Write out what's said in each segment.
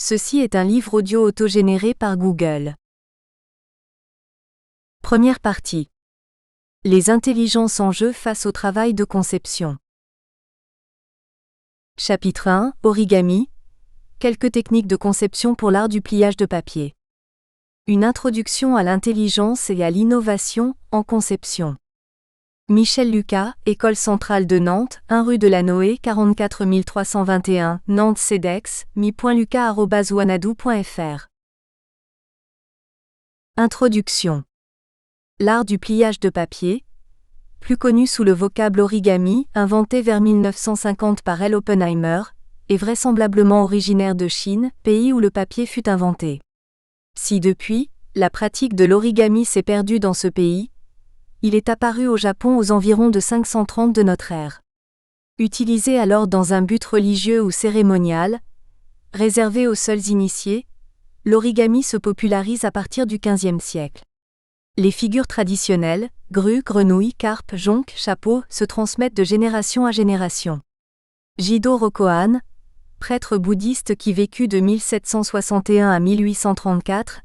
Ceci est un livre audio autogénéré par Google. Première partie. Les intelligences en jeu face au travail de conception. Chapitre 1. Origami. Quelques techniques de conception pour l'art du pliage de papier. Une introduction à l'intelligence et à l'innovation en conception. Michel Lucas, École centrale de Nantes, 1 rue de la Noé, 44 321, Nantes CEDEX, mi.lucas@wanadoo.fr. Introduction. L'art du pliage de papier, plus connu sous le vocable origami, inventé vers 1950 par L. Oppenheimer, est vraisemblablement originaire de Chine, pays où le papier fut inventé. Si depuis, la pratique de l'origami s'est perdue dans ce pays, il est apparu au Japon aux environs de 530 de notre ère. Utilisé alors dans un but religieux ou cérémonial, réservé aux seuls initiés, l'origami se popularise à partir du XVe siècle. Les figures traditionnelles, grue, grenouille, carpe, jonque, chapeau, se transmettent de génération à génération. Jidō Rokohan, prêtre bouddhiste qui vécut de 1761 à 1834,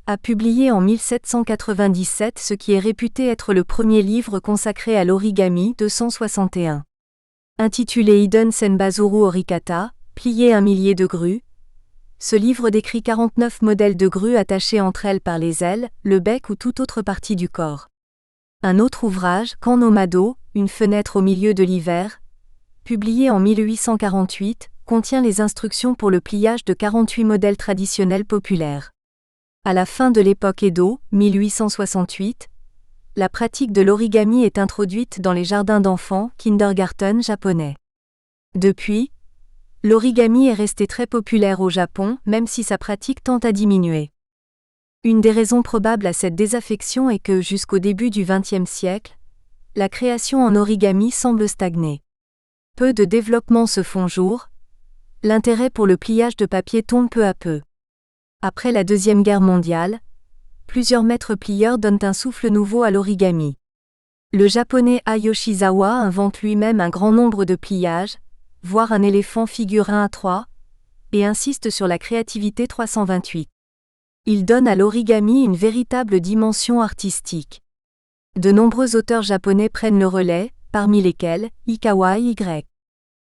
a publié en 1797 ce qui est réputé être le premier livre consacré à l'origami 261. Intitulé Hiden Senbazuru Orikata, plier 1 millier de grues, ce livre décrit 49 modèles de grues attachées entre elles par les ailes, le bec ou toute autre partie du corps. Un autre ouvrage, Kan no Mado, une fenêtre au milieu de l'hiver, publié en 1848, contient les instructions pour le pliage de 48 modèles traditionnels populaires. À la fin de l'époque Edo, 1868, la pratique de l'origami est introduite dans les jardins d'enfants, kindergarten japonais. Depuis, l'origami est resté très populaire au Japon, même si sa pratique tend à diminuer. Une des raisons probables à cette désaffection est que, jusqu'au début du XXe siècle, la création en origami semble stagner. Peu de développements se font jour, l'intérêt pour le pliage de papier tombe peu à peu. Après la Deuxième Guerre mondiale, plusieurs maîtres plieurs donnent un souffle nouveau à l'origami. Le japonais Ai Yoshizawa invente lui-même un grand nombre de pliages, voire un éléphant figure 1:3, et insiste sur la créativité 328. Il donne à l'origami une véritable dimension artistique. De nombreux auteurs japonais prennent le relais, parmi lesquels Ikawa Y.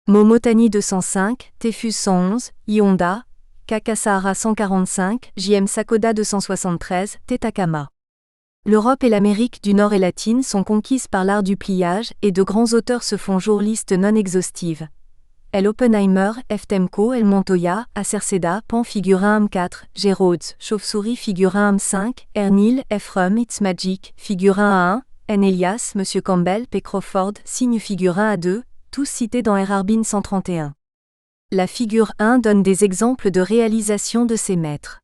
Momotani 205, Tefus 111, Honda, Kakasahara 145, J.M. Sakoda 273, Tetakama. L'Europe et l'Amérique du Nord et latine sont conquises par l'art du pliage et de grands auteurs se font jour liste non exhaustive. L. Oppenheimer, F. Temko, L. Montoya, Acerceda, Pan figure 1 M4, G. Rhodes, Chauve-souris figure 1 M5, Ernil, F. Rum, It's Magic, figure 1 N. Elias, M. Campbell, P. Crawford, signe figure 1-2, tous cités dans R. Arbin 131. La figure 1 donne des exemples de réalisation de ces maîtres.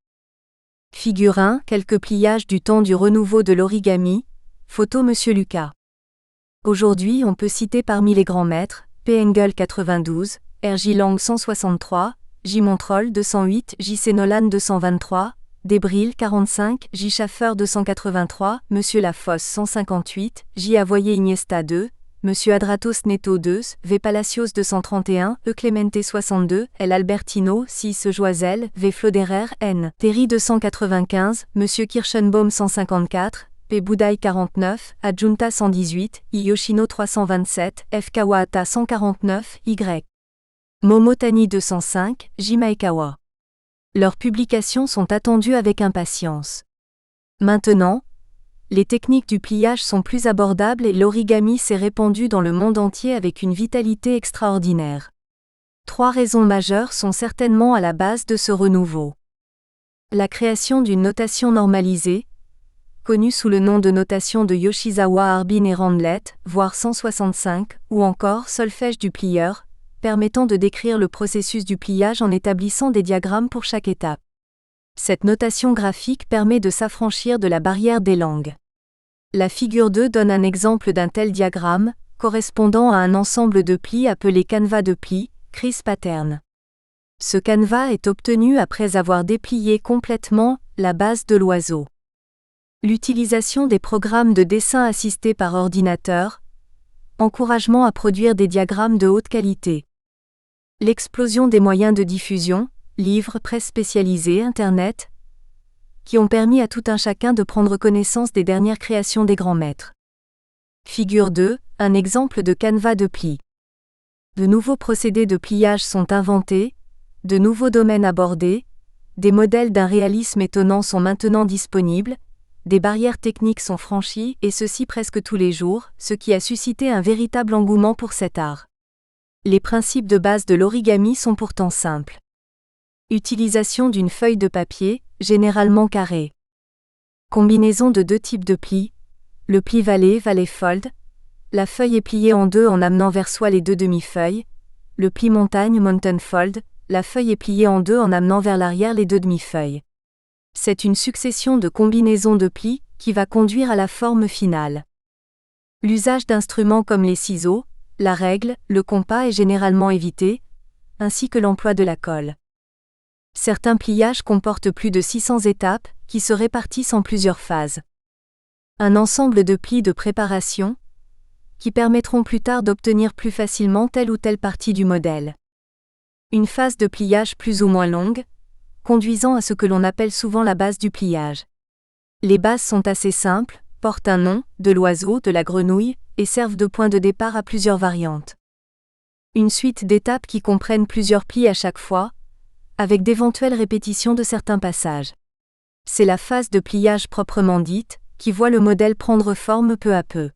Figure 1, quelques pliages du temps du renouveau de l'origami, photo M. Lucas. Aujourd'hui on peut citer parmi les grands maîtres, P. Engel 92, R. J. Lang 163, J. Montrol 208, J. C. Nolan 223, Debril 45, J. Schaffer 283, M. Lafosse 158, J. Avoyer Iniesta 2, M. Adratos Neto 2, V. Palacios 231, E. Clemente 62, L. Albertino 6, Joisel, V. Floderer N. Terry 295, M. Kirschenbaum 154, P. Budai 49, Adjunta 118, I. Yoshino 327, F. Kawahata 149, Y. Momotani 205, J. Maekawa. Leurs publications sont attendues avec impatience. Maintenant, les techniques du pliage sont plus abordables et l'origami s'est répandu dans le monde entier avec une vitalité extraordinaire. 3 raisons majeures sont certainement à la base de ce renouveau. La création d'une notation normalisée, connue sous le nom de notation de Yoshizawa, Arbin et Randlet, voire 165, ou encore solfège du plieur, permettant de décrire le processus du pliage en établissant des diagrammes pour chaque étape. Cette notation graphique permet de s'affranchir de la barrière des langues. La figure 2 donne un exemple d'un tel diagramme, correspondant à un ensemble de plis appelé canevas de plis, Chris Pattern. Ce canevas est obtenu après avoir déplié complètement la base de l'oiseau. L'utilisation des programmes de dessin assistés par ordinateur, encouragement à produire des diagrammes de haute qualité. L'explosion des moyens de diffusion, livres, presse spécialisée, Internet, qui ont permis à tout un chacun de prendre connaissance des dernières créations des grands maîtres. Figure 2, un exemple de canevas de pli. De nouveaux procédés de pliage sont inventés, de nouveaux domaines abordés, des modèles d'un réalisme étonnant sont maintenant disponibles, des barrières techniques sont franchies et ceci presque tous les jours, ce qui a suscité un véritable engouement pour cet art. Les principes de base de l'origami sont pourtant simples. Utilisation d'une feuille de papier, généralement carrée. Combinaison de deux types de plis, le pli vallée fold, la feuille est pliée en deux en amenant vers soi les deux demi-feuilles, le pli montagne mountain fold, la feuille est pliée en deux en amenant vers l'arrière les deux demi-feuilles. C'est une succession de combinaisons de plis qui va conduire à la forme finale. L'usage d'instruments comme les ciseaux, la règle, le compas est généralement évité, ainsi que l'emploi de la colle. Certains pliages comportent plus de 600 étapes, qui se répartissent en plusieurs phases. Un ensemble de plis de préparation, qui permettront plus tard d'obtenir plus facilement telle ou telle partie du modèle. Une phase de pliage plus ou moins longue, conduisant à ce que l'on appelle souvent la base du pliage. Les bases sont assez simples, portent un nom, de l'oiseau, de la grenouille, et servent de point de départ à plusieurs variantes. Une suite d'étapes qui comprennent plusieurs plis à chaque fois, avec d'éventuelles répétitions de certains passages. C'est la phase de pliage proprement dite, qui voit le modèle prendre forme peu à peu.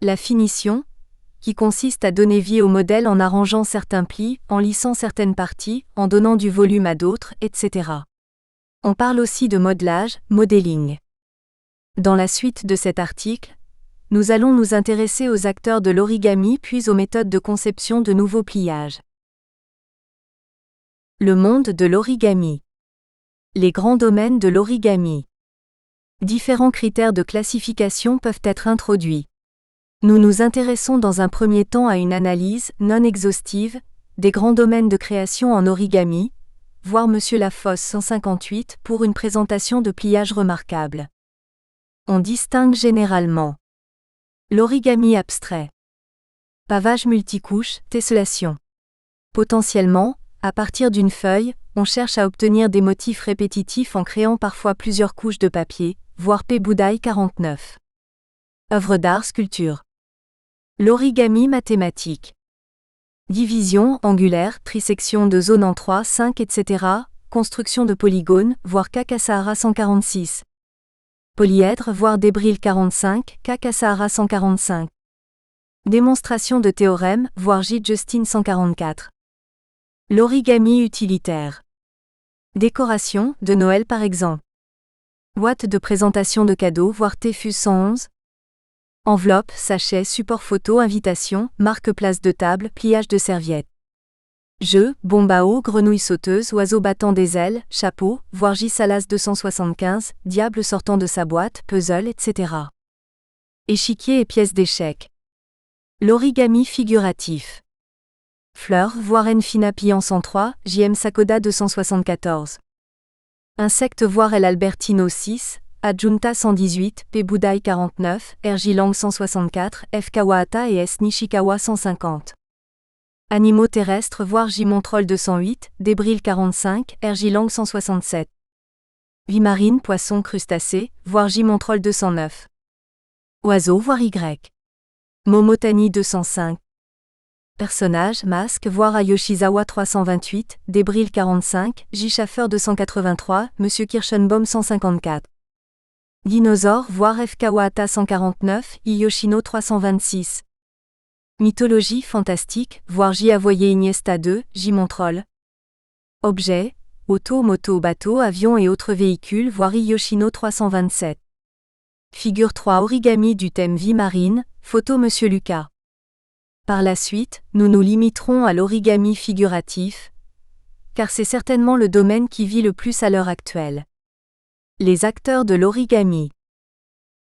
La finition, qui consiste à donner vie au modèle en arrangeant certains plis, en lissant certaines parties, en donnant du volume à d'autres, etc. On parle aussi de modelage, modeling. Dans la suite de cet article, nous allons nous intéresser aux acteurs de l'origami puis aux méthodes de conception de nouveaux pliages. Le monde de l'origami. Les grands domaines de l'origami. Différents critères de classification peuvent être introduits. Nous nous intéressons dans un premier temps à une analyse, non exhaustive, des grands domaines de création en origami, voir Monsieur Lafosse 158 pour une présentation de pliage remarquable. On distingue généralement l'origami abstrait, pavage multicouche, tessellation. Potentiellement, à partir d'une feuille, on cherche à obtenir des motifs répétitifs en créant parfois plusieurs couches de papier, voir P. Boudaille 49. Œuvre d'art, sculpture. L'origami mathématique. Division, angulaire, trisection de zones en 3, 5, etc., construction de polygones, voir Kakasahara 146. Polyèdre, voir Debril 45, Kakasahara 145. Démonstration de théorème, voir J. Justin 144. L'origami utilitaire. Décoration, de Noël par exemple. Boîte de présentation de cadeaux, voir Tfus 111. Enveloppe, sachet, support photo, invitation, marque-place de table, pliage de serviette. Jeu, bombe à eau, grenouille sauteuse, oiseau battant des ailes, chapeau, voir J. Salas 275, diable sortant de sa boîte, puzzle, etc. Échiquier et pièces d'échecs. L'origami figuratif. Fleurs, voir N. Fina Pillant 103, J.M. Sakoda 274. Insectes, voir L. Albertino 6, Adjunta 118, P. Boudaille 49, R.J. Lang 164, F. Kawahata et S. Nishikawa 150. Animaux terrestres, voir J. Montrol 208, Debril 45, R.J. Lang 167. Vie marine, poissons, crustacés, voir J. Montrol 209. Oiseaux, voir Y. Momotani 205. Personnages, masques, voir à Yoshizawa 328, Debril 45, J. Schaffer 283, Monsieur Kirschenbaum 154. Dinosaures, voir F. Kawahata 149, I. Yoshino 326. Mythologie fantastique, voir J. Avoyer Iniesta 2, J. Montrol. Objets, auto, moto, bateau, avion et autres véhicules, voir I. Yoshino 327. Figure 3 origami du thème vie marine, photo Monsieur Lucas. Par la suite, nous nous limiterons à l'origami figuratif, car c'est certainement le domaine qui vit le plus à l'heure actuelle. Les acteurs de l'origami.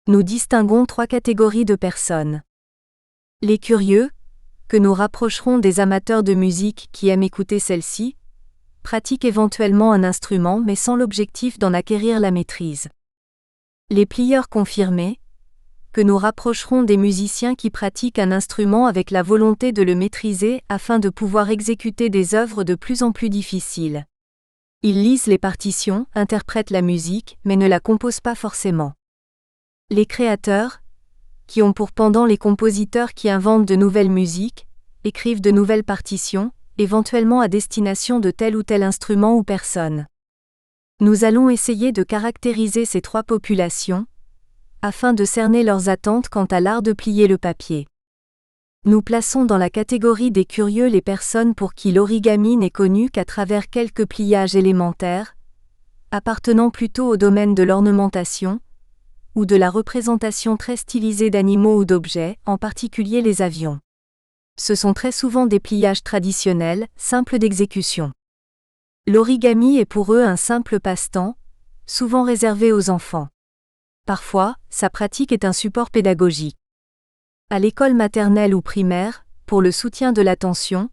Nous distinguons 3 catégories de personnes. Les curieux, que nous rapprocherons des amateurs de musique qui aiment écouter celle-ci, pratiquent éventuellement un instrument mais sans l'objectif d'en acquérir la maîtrise. Les plieurs confirmés, que nous rapprocherons des musiciens qui pratiquent un instrument avec la volonté de le maîtriser afin de pouvoir exécuter des œuvres de plus en plus difficiles. Ils lisent les partitions, interprètent la musique, mais ne la composent pas forcément. Les créateurs, qui ont pour pendant les compositeurs qui inventent de nouvelles musiques, écrivent de nouvelles partitions, éventuellement à destination de tel ou tel instrument ou personne. Nous allons essayer de caractériser ces trois populations, afin de cerner leurs attentes quant à l'art de plier le papier. Nous plaçons dans la catégorie des curieux les personnes pour qui l'origami n'est connu qu'à travers quelques pliages élémentaires, appartenant plutôt au domaine de l'ornementation, ou de la représentation très stylisée d'animaux ou d'objets, en particulier les avions. Ce sont très souvent des pliages traditionnels, simples d'exécution. L'origami est pour eux un simple passe-temps, souvent réservé aux enfants. Parfois, sa pratique est un support pédagogique. À l'école maternelle ou primaire, pour le soutien de l'attention,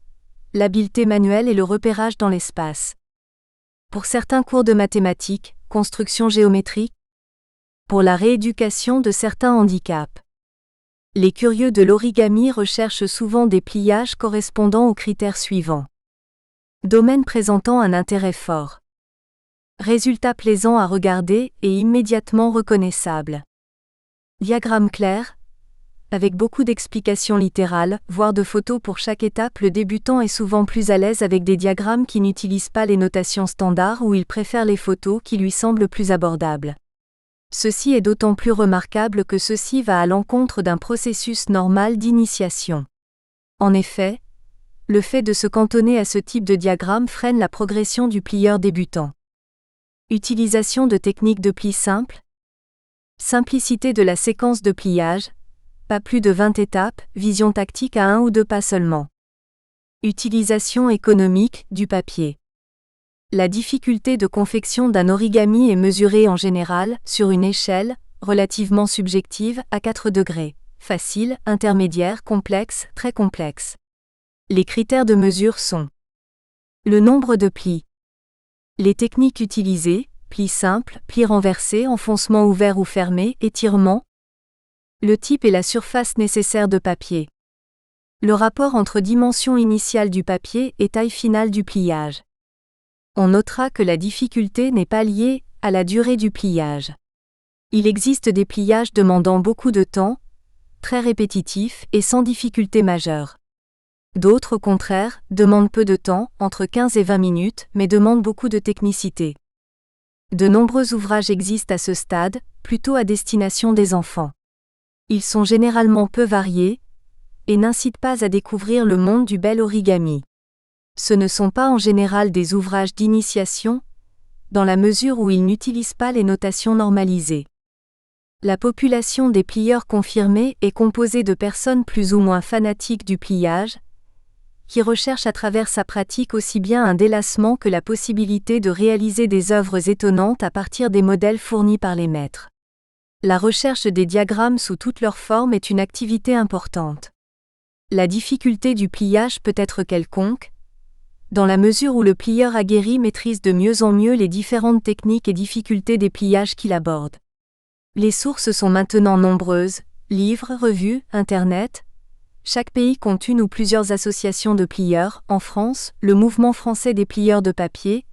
l'habileté manuelle et le repérage dans l'espace. Pour certains cours de mathématiques, construction géométrique. Pour la rééducation de certains handicaps. Les curieux de l'origami recherchent souvent des pliages correspondant aux critères suivants. Domaine présentant un intérêt fort. Résultat plaisant à regarder et immédiatement reconnaissable. Diagramme clair. Avec beaucoup d'explications littérales, voire de photos pour chaque étape, le débutant est souvent plus à l'aise avec des diagrammes qui n'utilisent pas les notations standards ou il préfère les photos qui lui semblent plus abordables. Ceci est d'autant plus remarquable que ceci va à l'encontre d'un processus normal d'initiation. En effet, le fait de se cantonner à ce type de diagramme freine la progression du plieur débutant. Utilisation de techniques de pli simple. Simplicité de la séquence de pliage. Pas plus de 20 étapes, vision tactique à 1 ou 2 pas seulement. Utilisation économique du papier. La difficulté de confection d'un origami est mesurée en général, sur une échelle, relativement subjective, à 4 degrés. Facile, intermédiaire, complexe, très complexe. Les critères de mesure sont le nombre de plis, les techniques utilisées, pli simple, pli renversé, enfoncement ouvert ou fermé, étirement, le type et la surface nécessaire de papier. Le rapport entre dimension initiale du papier et taille finale du pliage. On notera que la difficulté n'est pas liée à la durée du pliage. Il existe des pliages demandant beaucoup de temps, très répétitifs et sans difficulté majeure. D'autres, au contraire, demandent peu de temps, entre 15 et 20 minutes, mais demandent beaucoup de technicité. De nombreux ouvrages existent à ce stade, plutôt à destination des enfants. Ils sont généralement peu variés et n'incitent pas à découvrir le monde du bel origami. Ce ne sont pas en général des ouvrages d'initiation, dans la mesure où ils n'utilisent pas les notations normalisées. La population des plieurs confirmés est composée de personnes plus ou moins fanatiques du pliage, qui recherchent à travers sa pratique aussi bien un délassement que la possibilité de réaliser des œuvres étonnantes à partir des modèles fournis par les maîtres. La recherche des diagrammes sous toutes leurs formes est une activité importante. La difficulté du pliage peut être quelconque, dans la mesure où le plieur aguerri maîtrise de mieux en mieux les différentes techniques et difficultés des pliages qu'il aborde. Les sources sont maintenant nombreuses, livres, revues, Internet. Chaque pays compte une ou plusieurs associations de plieurs. En France, le Mouvement français des plieurs de papier,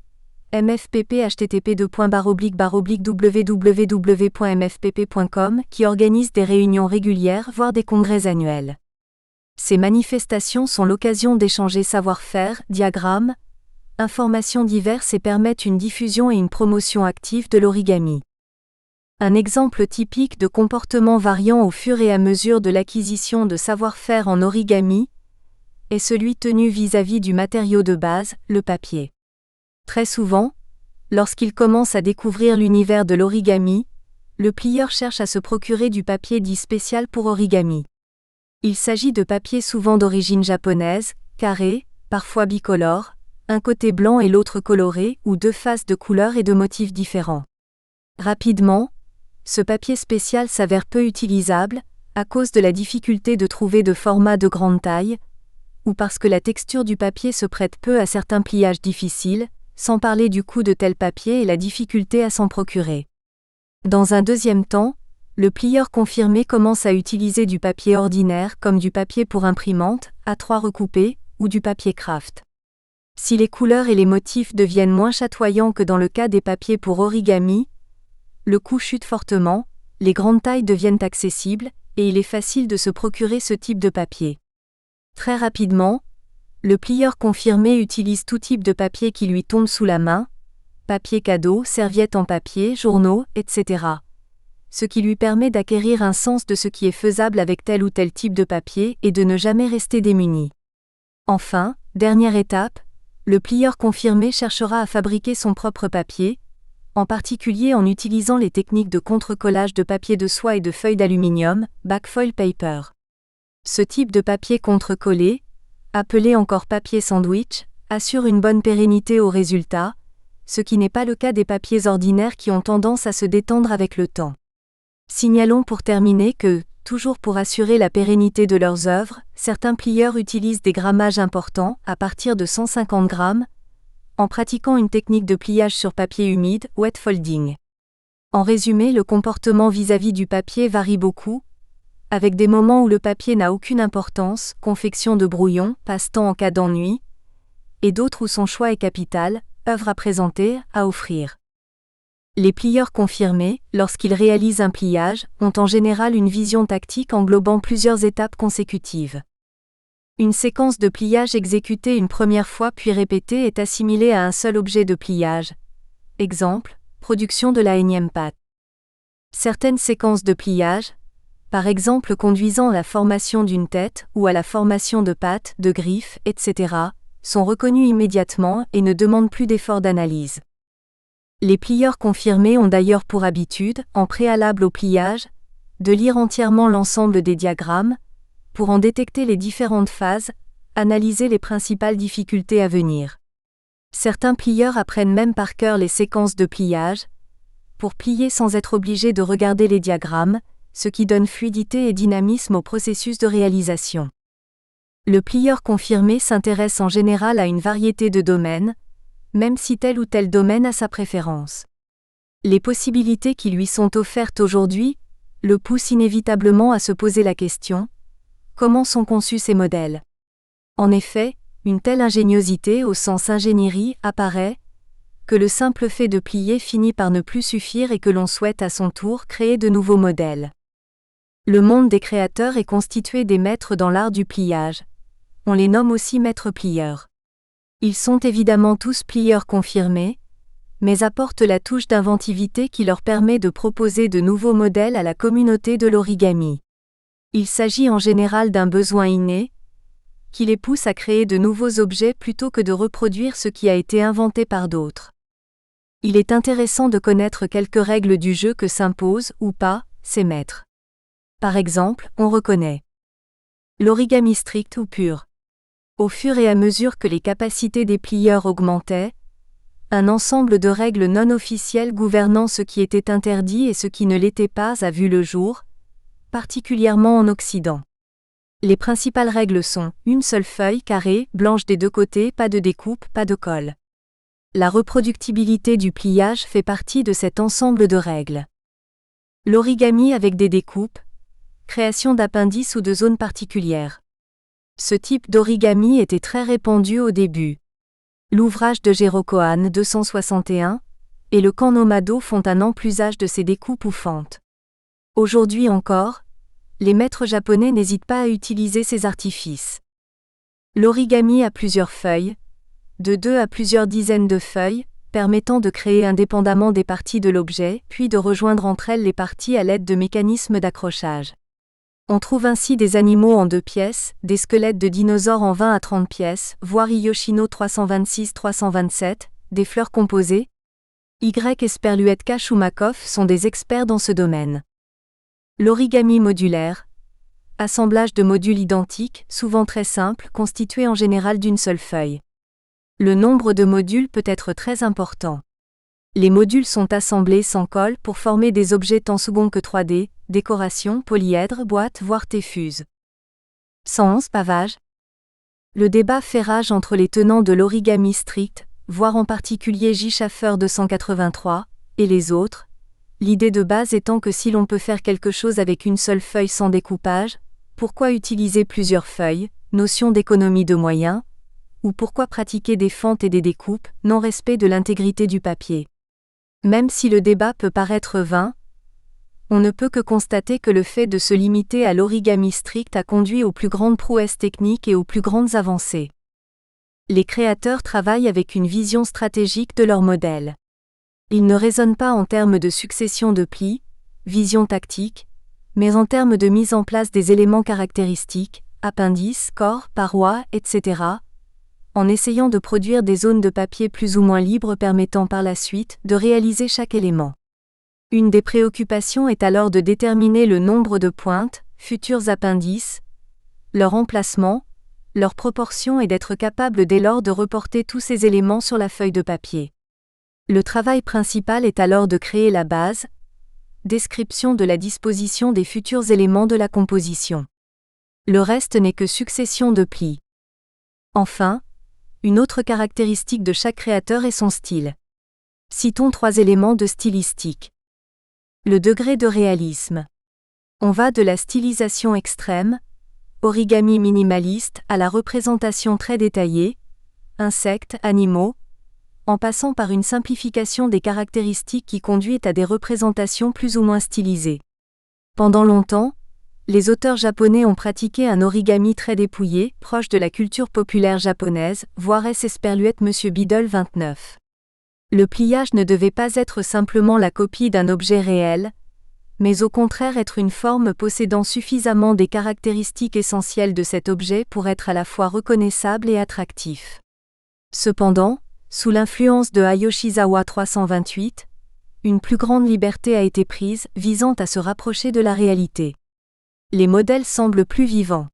MFPP http://www.mfpp.com, qui organise des réunions régulières voire des congrès annuels. Ces manifestations sont l'occasion d'échanger savoir-faire, diagrammes, informations diverses et permettent une diffusion et une promotion active de l'origami. Un exemple typique de comportement variant au fur et à mesure de l'acquisition de savoir-faire en origami est celui tenu vis-à-vis du matériau de base, le papier. Très souvent, lorsqu'il commence à découvrir l'univers de l'origami, le plieur cherche à se procurer du papier dit spécial pour origami. Il s'agit de papier souvent d'origine japonaise, carré, parfois bicolore, un côté blanc et l'autre coloré ou deux faces de couleurs et de motifs différents. Rapidement, ce papier spécial s'avère peu utilisable, à cause de la difficulté de trouver de formats de grande taille, ou parce que la texture du papier se prête peu à certains pliages difficiles, sans parler du coût de tel papier et la difficulté à s'en procurer. Dans un deuxième temps, le plieur confirmé commence à utiliser du papier ordinaire comme du papier pour imprimante, A3 recoupé, ou du papier craft. Si les couleurs et les motifs deviennent moins chatoyants que dans le cas des papiers pour origami, le coût chute fortement, les grandes tailles deviennent accessibles, et il est facile de se procurer ce type de papier. Très rapidement, le plieur confirmé utilise tout type de papier qui lui tombe sous la main, papier cadeau, serviettes en papier, journaux, etc. Ce qui lui permet d'acquérir un sens de ce qui est faisable avec tel ou tel type de papier et de ne jamais rester démuni. Enfin, dernière étape, le plieur confirmé cherchera à fabriquer son propre papier, en particulier en utilisant les techniques de contre-collage de papier de soie et de feuilles d'aluminium, backfoil paper. Ce type de papier contre-collé, appelé encore papier sandwich, assure une bonne pérennité au résultat, ce qui n'est pas le cas des papiers ordinaires qui ont tendance à se détendre avec le temps. Signalons pour terminer que, toujours pour assurer la pérennité de leurs œuvres, certains plieurs utilisent des grammages importants, à partir de 150 grammes, en pratiquant une technique de pliage sur papier humide, wet folding. En résumé, le comportement vis-à-vis du papier varie beaucoup, avec des moments où le papier n'a aucune importance, confection de brouillon, passe-temps en cas d'ennui, et d'autres où son choix est capital, œuvre à présenter, à offrir. Les plieurs confirmés, lorsqu'ils réalisent un pliage, ont en général une vision tactique englobant plusieurs étapes consécutives. Une séquence de pliage exécutée une première fois puis répétée est assimilée à un seul objet de pliage. Exemple, production de la énième pâte. Certaines séquences de pliage, par exemple conduisant à la formation d'une tête ou à la formation de pattes, de griffes, etc., sont reconnues immédiatement et ne demandent plus d'effort d'analyse. Les plieurs confirmés ont d'ailleurs pour habitude, en préalable au pliage, de lire entièrement l'ensemble des diagrammes, pour en détecter les différentes phases, analyser les principales difficultés à venir. Certains plieurs apprennent même par cœur les séquences de pliage, pour plier sans être obligés de regarder les diagrammes, ce qui donne fluidité et dynamisme au processus de réalisation. Le plieur confirmé s'intéresse en général à une variété de domaines, même si tel ou tel domaine a sa préférence. Les possibilités qui lui sont offertes aujourd'hui le poussent inévitablement à se poser la question : comment sont conçus ces modèles ? En effet, une telle ingéniosité au sens ingénierie apparaît, que le simple fait de plier finit par ne plus suffire et que l'on souhaite à son tour créer de nouveaux modèles. Le monde des créateurs est constitué des maîtres dans l'art du pliage. On les nomme aussi maîtres plieurs. Ils sont évidemment tous plieurs confirmés, mais apportent la touche d'inventivité qui leur permet de proposer de nouveaux modèles à la communauté de l'origami. Il s'agit en général d'un besoin inné, qui les pousse à créer de nouveaux objets plutôt que de reproduire ce qui a été inventé par d'autres. Il est intéressant de connaître quelques règles du jeu que s'imposent, ou pas, ces maîtres. Par exemple, on reconnaît l'origami strict ou pur. Au fur et à mesure que les capacités des plieurs augmentaient, un ensemble de règles non officielles gouvernant ce qui était interdit et ce qui ne l'était pas a vu le jour, particulièrement en Occident. Les principales règles sont une seule feuille carrée, blanche des deux côtés, pas de découpe, pas de colle. La reproductibilité du pliage fait partie de cet ensemble de règles. L'origami avec des découpes, création d'appendices ou de zones particulières. Ce type d'origami était très répandu au début. L'ouvrage de Gérocoan 261 et le Kan no Mado font un ample usage de ces découpes ou fentes. Aujourd'hui encore, les maîtres japonais n'hésitent pas à utiliser ces artifices. L'origami a plusieurs feuilles, de 2 à plusieurs dizaines de feuilles, permettant de créer indépendamment des parties de l'objet, puis de rejoindre entre elles les parties à l'aide de mécanismes d'accrochage. On trouve ainsi des animaux en 2 pièces, des squelettes de dinosaures en 20 à 30 pièces, voir Yoshino 326-327, des fleurs composées. Y. Esperluetka Shumakov sont des experts dans ce domaine. L'origami modulaire. Assemblage de modules identiques, souvent très simples, constitués en général d'une seule feuille. Le nombre de modules peut être très important. Les modules sont assemblés sans colle pour former des objets tant second que 3D, décoration, polyèdre, boîte, voire téfuse. 111 pavage. Le débat fait rage entre les tenants de l'origami strict, voire en particulier J. Schaffer 283, et les autres, l'idée de base étant que si l'on peut faire quelque chose avec une seule feuille sans découpage, pourquoi utiliser plusieurs feuilles, notion d'économie de moyens, ou pourquoi pratiquer des fentes et des découpes, non-respect de l'intégrité du papier. Même si le débat peut paraître vain, on ne peut que constater que le fait de se limiter à l'origami strict a conduit aux plus grandes prouesses techniques et aux plus grandes avancées. Les créateurs travaillent avec une vision stratégique de leur modèle. Ils ne raisonnent pas en termes de succession de plis, vision tactique, mais en termes de mise en place des éléments caractéristiques, appendices, corps, parois, etc., en essayant de produire des zones de papier plus ou moins libres permettant par la suite de réaliser chaque élément. Une des préoccupations est alors de déterminer le nombre de pointes, futurs appendices, leur emplacement, leur proportion et d'être capable dès lors de reporter tous ces éléments sur la feuille de papier. Le travail principal est alors de créer la base, description de la disposition des futurs éléments de la composition. Le reste n'est que succession de plis. Enfin, une autre caractéristique de chaque créateur est son style. Citons 3 éléments de stylistique. Le degré de réalisme. On va de la stylisation extrême, origami minimaliste, à la représentation très détaillée, insectes, animaux, en passant par une simplification des caractéristiques qui conduit à des représentations plus ou moins stylisées. Pendant longtemps, les auteurs japonais ont pratiqué un origami très dépouillé, proche de la culture populaire japonaise, voir S. Esperluette M. Biddle 29. Le pliage ne devait pas être simplement la copie d'un objet réel, mais au contraire être une forme possédant suffisamment des caractéristiques essentielles de cet objet pour être à la fois reconnaissable et attractif. Cependant, sous l'influence de Hayoshizawa 328, une plus grande liberté a été prise, visant à se rapprocher de la réalité. Les modèles semblent plus vivants.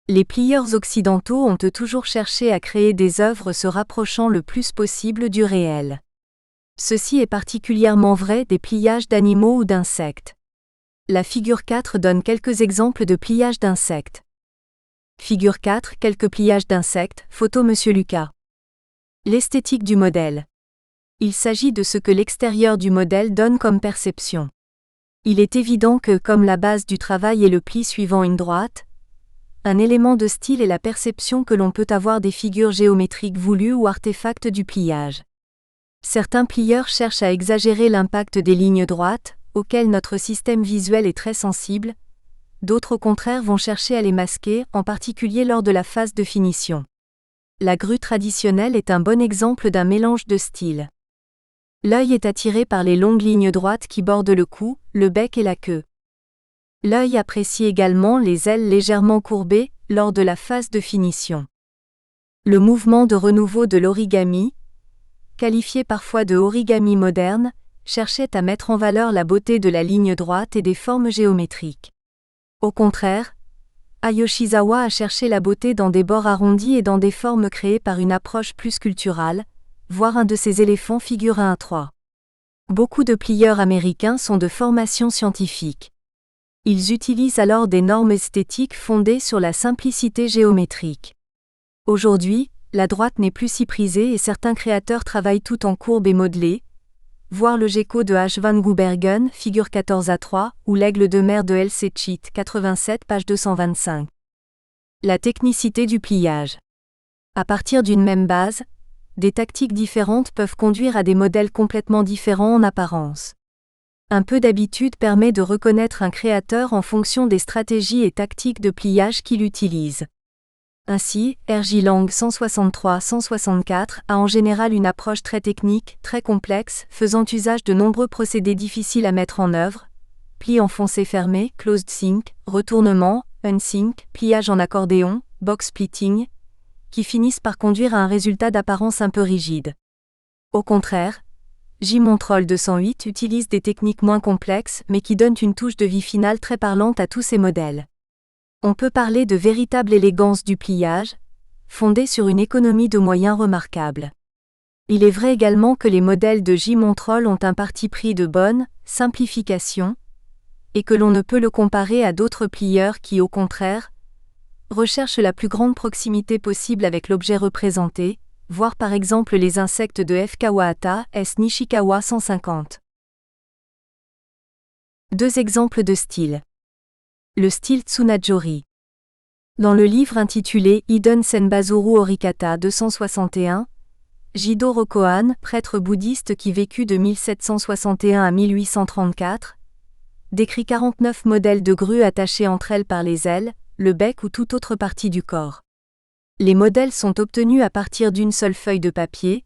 Les plieurs occidentaux ont toujours cherché à créer des œuvres se rapprochant le plus possible du réel. Ceci est particulièrement vrai des pliages d'animaux ou d'insectes. La figure 4 donne quelques exemples de pliages d'insectes. Figure 4, quelques pliages d'insectes, photo Monsieur Lucas. L'esthétique du modèle. Il s'agit de ce que l'extérieur du modèle donne comme perception. Il est évident que, comme la base du travail est le pli suivant une droite, un élément de style est la perception que l'on peut avoir des figures géométriques voulues ou artefacts du pliage. Certains plieurs cherchent à exagérer l'impact des lignes droites, auxquelles notre système visuel est très sensible, d'autres au contraire vont chercher à les masquer, en particulier lors de la phase de finition. La grue traditionnelle est un bon exemple d'un mélange de styles. L'œil est attiré par les longues lignes droites qui bordent le cou, le bec et la queue. L'œil apprécie également les ailes légèrement courbées lors de la phase de finition. Le mouvement de renouveau de l'origami, qualifié parfois de origami moderne, cherchait à mettre en valeur la beauté de la ligne droite et des formes géométriques. Au contraire, Hayoshizawa a cherché la beauté dans des bords arrondis et dans des formes créées par une approche plus sculpturale, voir un de ces éléphants figure 1-3. Beaucoup de plieurs américains sont de formation scientifique. Ils utilisent alors des normes esthétiques fondées sur la simplicité géométrique. Aujourd'hui, la droite n'est plus si prisée et certains créateurs travaillent tout en courbe et modelé, voir le gecko de H. van Goubergen, figure 14-3, ou l'aigle de mer de L.C. Cheat, 87, page 225. La technicité du pliage. À partir d'une même base, des tactiques différentes peuvent conduire à des modèles complètement différents en apparence. Un peu d'habitude permet de reconnaître un créateur en fonction des stratégies et tactiques de pliage qu'il utilise. Ainsi, R.J. Lang 163-164 a en général une approche très technique, très complexe, faisant usage de nombreux procédés difficiles à mettre en œuvre, pli enfoncé fermé, closed sync, retournement, unsync, pliage en accordéon, box splitting, qui finissent par conduire à un résultat d'apparence un peu rigide. Au contraire, J. Montrol 208 utilise des techniques moins complexes mais qui donnent une touche de vie finale très parlante à tous ses modèles. On peut parler de véritable élégance du pliage, fondée sur une économie de moyens remarquable. Il est vrai également que les modèles de J. Montrol ont un parti pris de bonne simplification, et que l'on ne peut le comparer à d'autres plieurs qui, au contraire, recherchent la plus grande proximité possible avec l'objet représenté, voir par exemple les insectes de F. Kawahata, S. Nishikawa 150. 2 exemples de style. Le style Tsunajori. Dans le livre intitulé Iden Senbazuru Orikata 261, Jidō Rokohan, prêtre bouddhiste qui vécut de 1761 à 1834, décrit 49 modèles de grues attachées entre elles par les ailes, le bec ou toute autre partie du corps. Les modèles sont obtenus à partir d'une seule feuille de papier,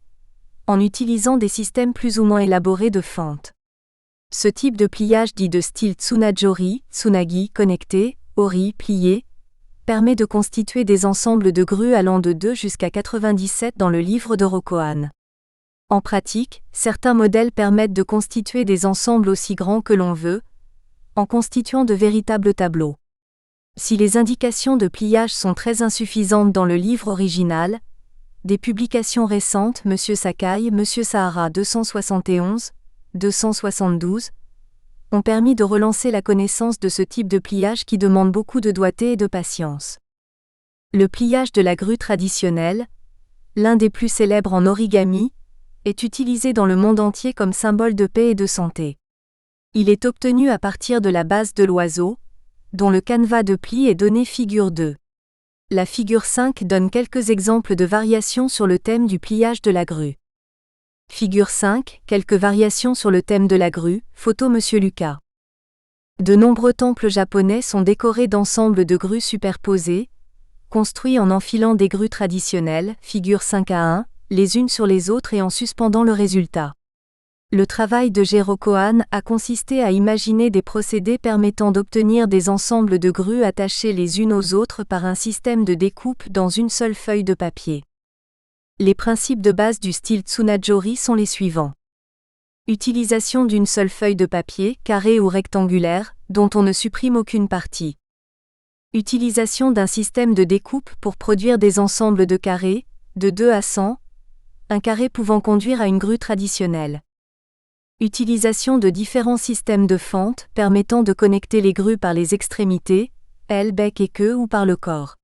en utilisant des systèmes plus ou moins élaborés de fentes. Ce type de pliage dit de style tsunajori, tsunagi connecté, ori plié, permet de constituer des ensembles de grues allant de 2 jusqu'à 97 dans le livre de Rokohan. En pratique, certains modèles permettent de constituer des ensembles aussi grands que l'on veut, en constituant de véritables tableaux. Si les indications de pliage sont très insuffisantes dans le livre original, des publications récentes M. Sakai, M. Sahara 271, 272, ont permis de relancer la connaissance de ce type de pliage qui demande beaucoup de doigté et de patience. Le pliage de la grue traditionnelle, l'un des plus célèbres en origami, est utilisé dans le monde entier comme symbole de paix et de santé. Il est obtenu à partir de la base de l'oiseau, dont le canevas de pli est donné figure 2. La figure 5 donne quelques exemples de variations sur le thème du pliage de la grue. Figure 5, quelques variations sur le thème de la grue, photo M. Lucas. De nombreux temples japonais sont décorés d'ensembles de grues superposées, construits en enfilant des grues traditionnelles, figure 5 à 1, les unes sur les autres et en suspendant le résultat. Le travail de Jidō Rokohan a consisté à imaginer des procédés permettant d'obtenir des ensembles de grues attachées les unes aux autres par un système de découpe dans une seule feuille de papier. Les principes de base du style tsunajori sont les suivants. Utilisation d'une seule feuille de papier, carrée ou rectangulaire, dont on ne supprime aucune partie. Utilisation d'un système de découpe pour produire des ensembles de carrés, de 2 à 100, un carré pouvant conduire à une grue traditionnelle. Utilisation de différents systèmes de fentes permettant de connecter les grues par les extrémités, ailes, bec et queue ou par le corps.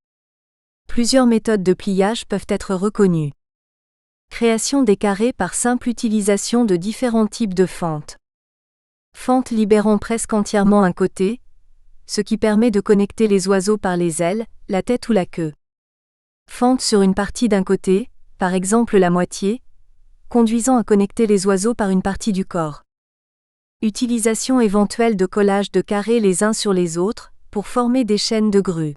Plusieurs méthodes de pliage peuvent être reconnues. Création des carrés par simple utilisation de différents types de fentes. Fente libérant presque entièrement un côté, ce qui permet de connecter les oiseaux par les ailes, la tête ou la queue. Fente sur une partie d'un côté, par exemple la moitié, conduisant à connecter les oiseaux par une partie du corps. Utilisation éventuelle de collage de carrés les uns sur les autres, pour former des chaînes de grues.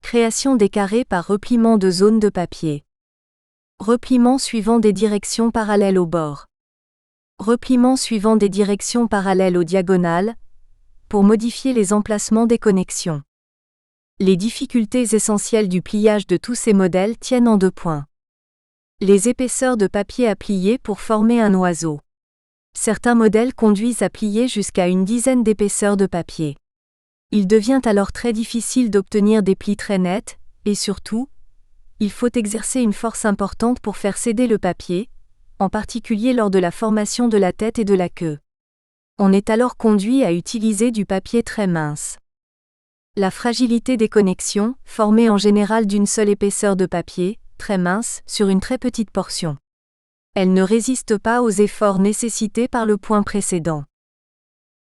Création des carrés par repliement de zones de papier. Repliement suivant des directions parallèles aux bords. Repliement suivant des directions parallèles aux diagonales, pour modifier les emplacements des connexions. Les difficultés essentielles du pliage de tous ces modèles tiennent en 2 points. Les épaisseurs de papier à plier pour former un oiseau. Certains modèles conduisent à plier jusqu'à une dizaine d'épaisseurs de papier. Il devient alors très difficile d'obtenir des plis très nets, et surtout, il faut exercer une force importante pour faire céder le papier, en particulier lors de la formation de la tête et de la queue. On est alors conduit à utiliser du papier très mince. La fragilité des connexions, formées en général d'une seule épaisseur de papier, très mince, sur une très petite portion. Elles ne résistent pas aux efforts nécessités par le point précédent.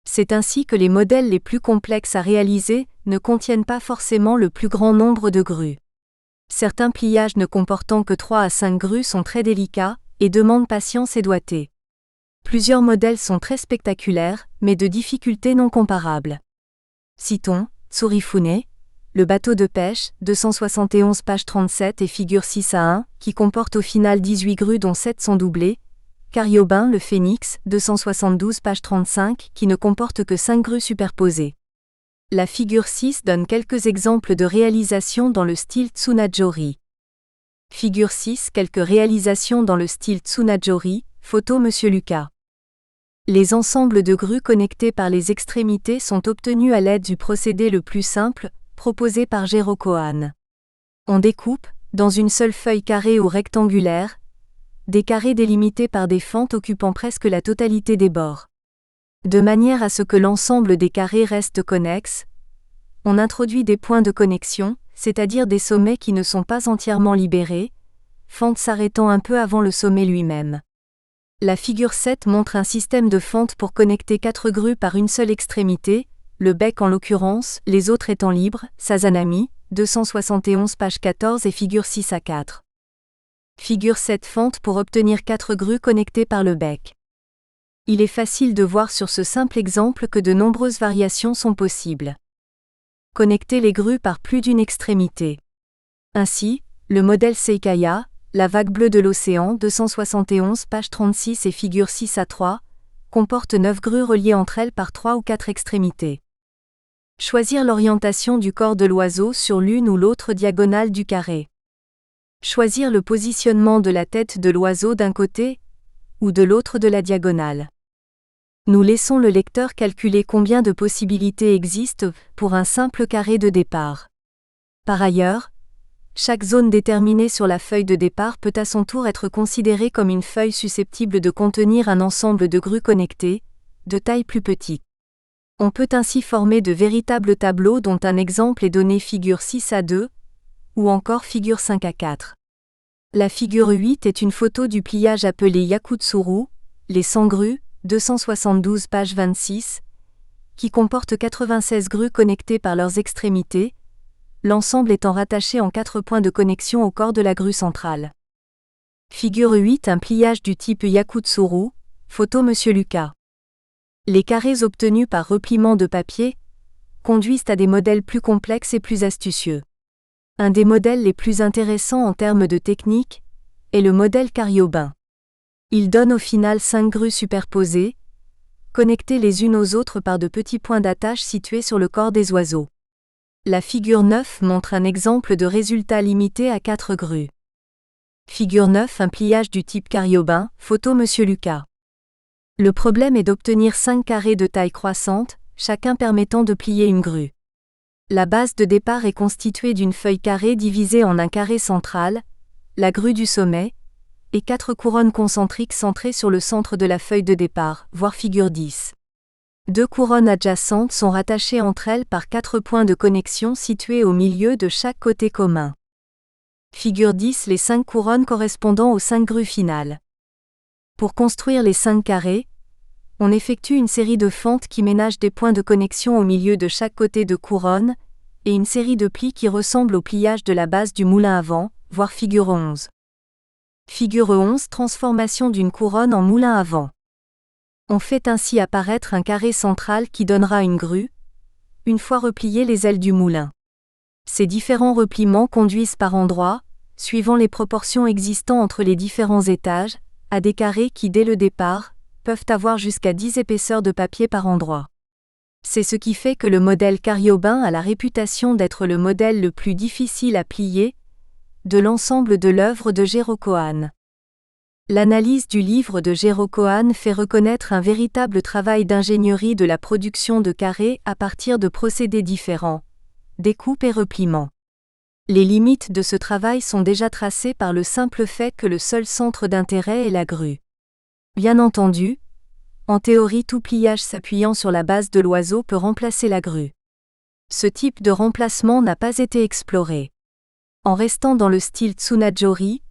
C'est ainsi que les modèles les plus complexes à réaliser ne contiennent pas forcément le plus grand nombre de grues. Certains pliages ne comportant que 3 à 5 grues sont très délicats et demandent patience et doigté. Plusieurs modèles sont très spectaculaires, mais de difficultés non comparables. Citons Tsurifune, le bateau de pêche, 271 page 37 et figure 6 à 1, qui comporte au final 18 grues dont 7 sont doublées. Cariobin, le phénix, 272 page 35, qui ne comporte que 5 grues superposées. La figure 6 donne quelques exemples de réalisations dans le style tsunajori. Figure 6, quelques réalisations dans le style tsunajori, photo M. Lucas. Les ensembles de grues connectés par les extrémités sont obtenus à l'aide du procédé le plus simple, proposé par Jidō Rokohan. On découpe, dans une seule feuille carrée ou rectangulaire, des carrés délimités par des fentes occupant presque la totalité des bords. De manière à ce que l'ensemble des carrés reste connexe, on introduit des points de connexion, c'est-à-dire des sommets qui ne sont pas entièrement libérés, fentes s'arrêtant un peu avant le sommet lui-même. La figure 7 montre un système de fentes pour connecter 4 grues par une seule extrémité, le bec en l'occurrence, les autres étant libres, Sazanami, 271 page 14 et figure 6 à 4. Figure 7 fente pour obtenir 4 grues connectées par le bec. Il est facile de voir sur ce simple exemple que de nombreuses variations sont possibles. Connecter les grues par plus d'une extrémité. Ainsi, le modèle Seikaya, la vague bleue de l'océan, 271 page 36 et figure 6 à 3, comporte 9 grues reliées entre elles par 3 ou 4 extrémités. Choisir l'orientation du corps de l'oiseau sur l'une ou l'autre diagonale du carré. Choisir le positionnement de la tête de l'oiseau d'un côté ou de l'autre de la diagonale. Nous laissons le lecteur calculer combien de possibilités existent pour un simple carré de départ. Par ailleurs, chaque zone déterminée sur la feuille de départ peut à son tour être considérée comme une feuille susceptible de contenir un ensemble de grues connectées, de taille plus petite. On peut ainsi former de véritables tableaux dont un exemple est donné figure 6 à 2, ou encore figure 5 à 4. La figure 8 est une photo du pliage appelé Yakutsuru, les 100 grues, 272 page 26, qui comporte 96 grues connectées par leurs extrémités, l'ensemble étant rattaché en 4 points de connexion au corps de la grue centrale. Figure 8 un pliage du type Yakutsuru, photo Monsieur Lucas. Les carrés obtenus par repliement de papier conduisent à des modèles plus complexes et plus astucieux. Un des modèles les plus intéressants en termes de technique est le modèle Cariobin. Il donne au final 5 grues superposées, connectées les unes aux autres par de petits points d'attache situés sur le corps des oiseaux. La figure 9 montre un exemple de résultat limité à 4 grues. Figure 9 un pliage du type Cariobin, photo Monsieur Lucas. Le problème est d'obtenir 5 carrés de taille croissante, chacun permettant de plier une grue. La base de départ est constituée d'une feuille carrée divisée en un carré central, la grue du sommet, et 4 couronnes concentriques centrées sur le centre de la feuille de départ, voire figure 10. 2 couronnes adjacentes sont rattachées entre elles par 4 points de connexion situés au milieu de chaque côté commun. Figure 10 les 5 couronnes correspondant aux 5 grues finales. Pour construire les 5 carrés, on effectue une série de fentes qui ménagent des points de connexion au milieu de chaque côté de couronne, et une série de plis qui ressemblent au pliage de la base du moulin à vent, voire figure 11. Figure 11 transformation d'une couronne en moulin à vent. On fait ainsi apparaître un carré central qui donnera une grue, une fois repliées les ailes du moulin. Ces différents repliements conduisent par endroits, suivant les proportions existant entre les différents étages, à des carrés qui dès le départ, peuvent avoir jusqu'à 10 épaisseurs de papier par endroit. C'est ce qui fait que le modèle Cariobin a la réputation d'être le modèle le plus difficile à plier de l'ensemble de l'œuvre de Jero Kohan. L'analyse du livre de Jero Kohan fait reconnaître un véritable travail d'ingénierie de la production de carrés à partir de procédés différents, découpe et repliement. Les limites de ce travail sont déjà tracées par le simple fait que le seul centre d'intérêt est la grue. Bien entendu, en théorie tout pliage s'appuyant sur la base de l'oiseau peut remplacer la grue. Ce type de remplacement n'a pas été exploré. En restant dans le style Tsunajori,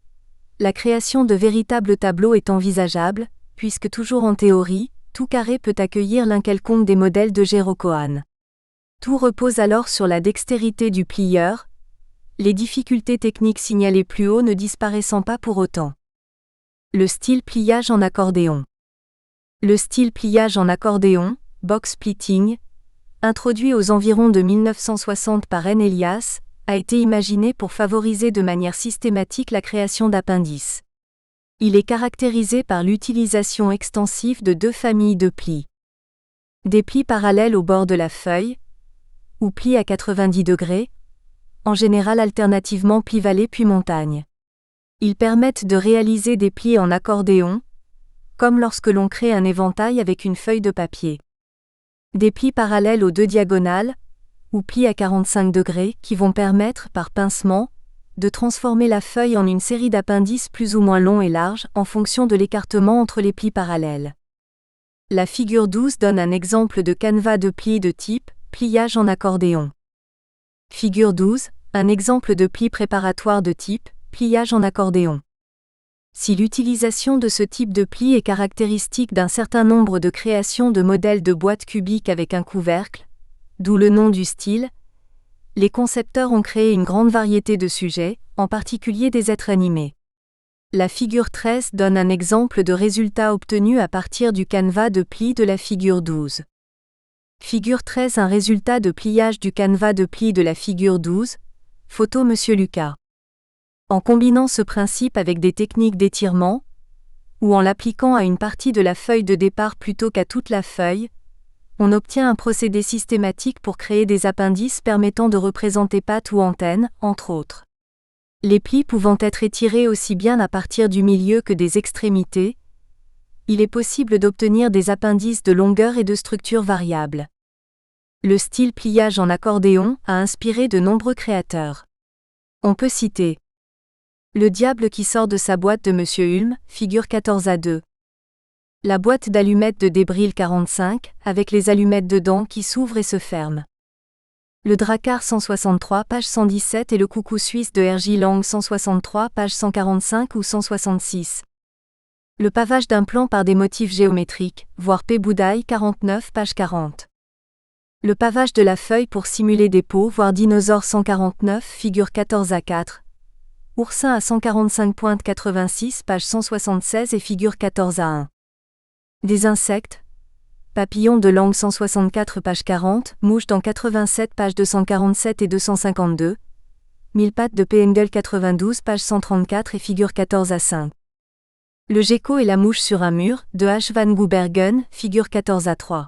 la création de véritables tableaux est envisageable, puisque toujours en théorie, tout carré peut accueillir l'un quelconque des modèles de Jero Kohan. Tout repose alors sur la dextérité du plieur, les difficultés techniques signalées plus haut ne disparaissant pas pour autant. Le style pliage en accordéon. Le style pliage en accordéon, box splitting, introduit aux environs de 1960 par N. Elias, a été imaginé pour favoriser de manière systématique la création d'appendices. Il est caractérisé par l'utilisation extensive de 2 familles de plis. Des plis parallèles au bord de la feuille, ou plis à 90 degrés, en général alternativement pli-vallée puis montagne. Ils permettent de réaliser des plis en accordéon, comme lorsque l'on crée un éventail avec une feuille de papier. Des plis parallèles aux 2 diagonales, ou plis à 45 degrés, qui vont permettre, par pincement, de transformer la feuille en une série d'appendices plus ou moins longs et larges en fonction de l'écartement entre les plis parallèles. La figure 12 donne un exemple de canevas de plis de type pliage en accordéon. Figure 12, un exemple de pli préparatoire de type pliage en accordéon. Si l'utilisation de ce type de pli est caractéristique d'un certain nombre de créations de modèles de boîtes cubiques avec un couvercle, d'où le nom du style, les concepteurs ont créé une grande variété de sujets, en particulier des êtres animés. La figure 13 donne un exemple de résultat obtenu à partir du canevas de pli de la figure 12. Figure 13, un résultat de pliage du canevas de pli de la figure 12, photo Monsieur Lucas. En combinant ce principe avec des techniques d'étirement, ou en l'appliquant à une partie de la feuille de départ plutôt qu'à toute la feuille, on obtient un procédé systématique pour créer des appendices permettant de représenter pattes ou antennes, entre autres. Les plis pouvant être étirés aussi bien à partir du milieu que des extrémités, il est possible d'obtenir des appendices de longueur et de structure variables. Le style pliage en accordéon a inspiré de nombreux créateurs. On peut citer le diable qui sort de sa boîte de Monsieur Hulme, figure 14A2. La boîte d'allumettes de Débril 45, avec les allumettes dedans qui s'ouvrent et se ferment. Le Drakkar 163, page 117 et le coucou suisse de R.J. Lang 163, page 145 ou 166. Le pavage d'un plan par des motifs géométriques, voire P-Boudaille 49, page 40. Le pavage de la feuille pour simuler des peaux, voire dinosaure 149, figure 14A4. Oursin à 145.86, page 176 et figure 14A1. Des insectes. Papillon de Lang 164, page 40, mouche dans 87, page 247 et 252. Mille pattes de P. Engel 92, page 134 et figure 14A5. Le gecko et la mouche sur un mur, de H. van Goubergen, figure 14A3.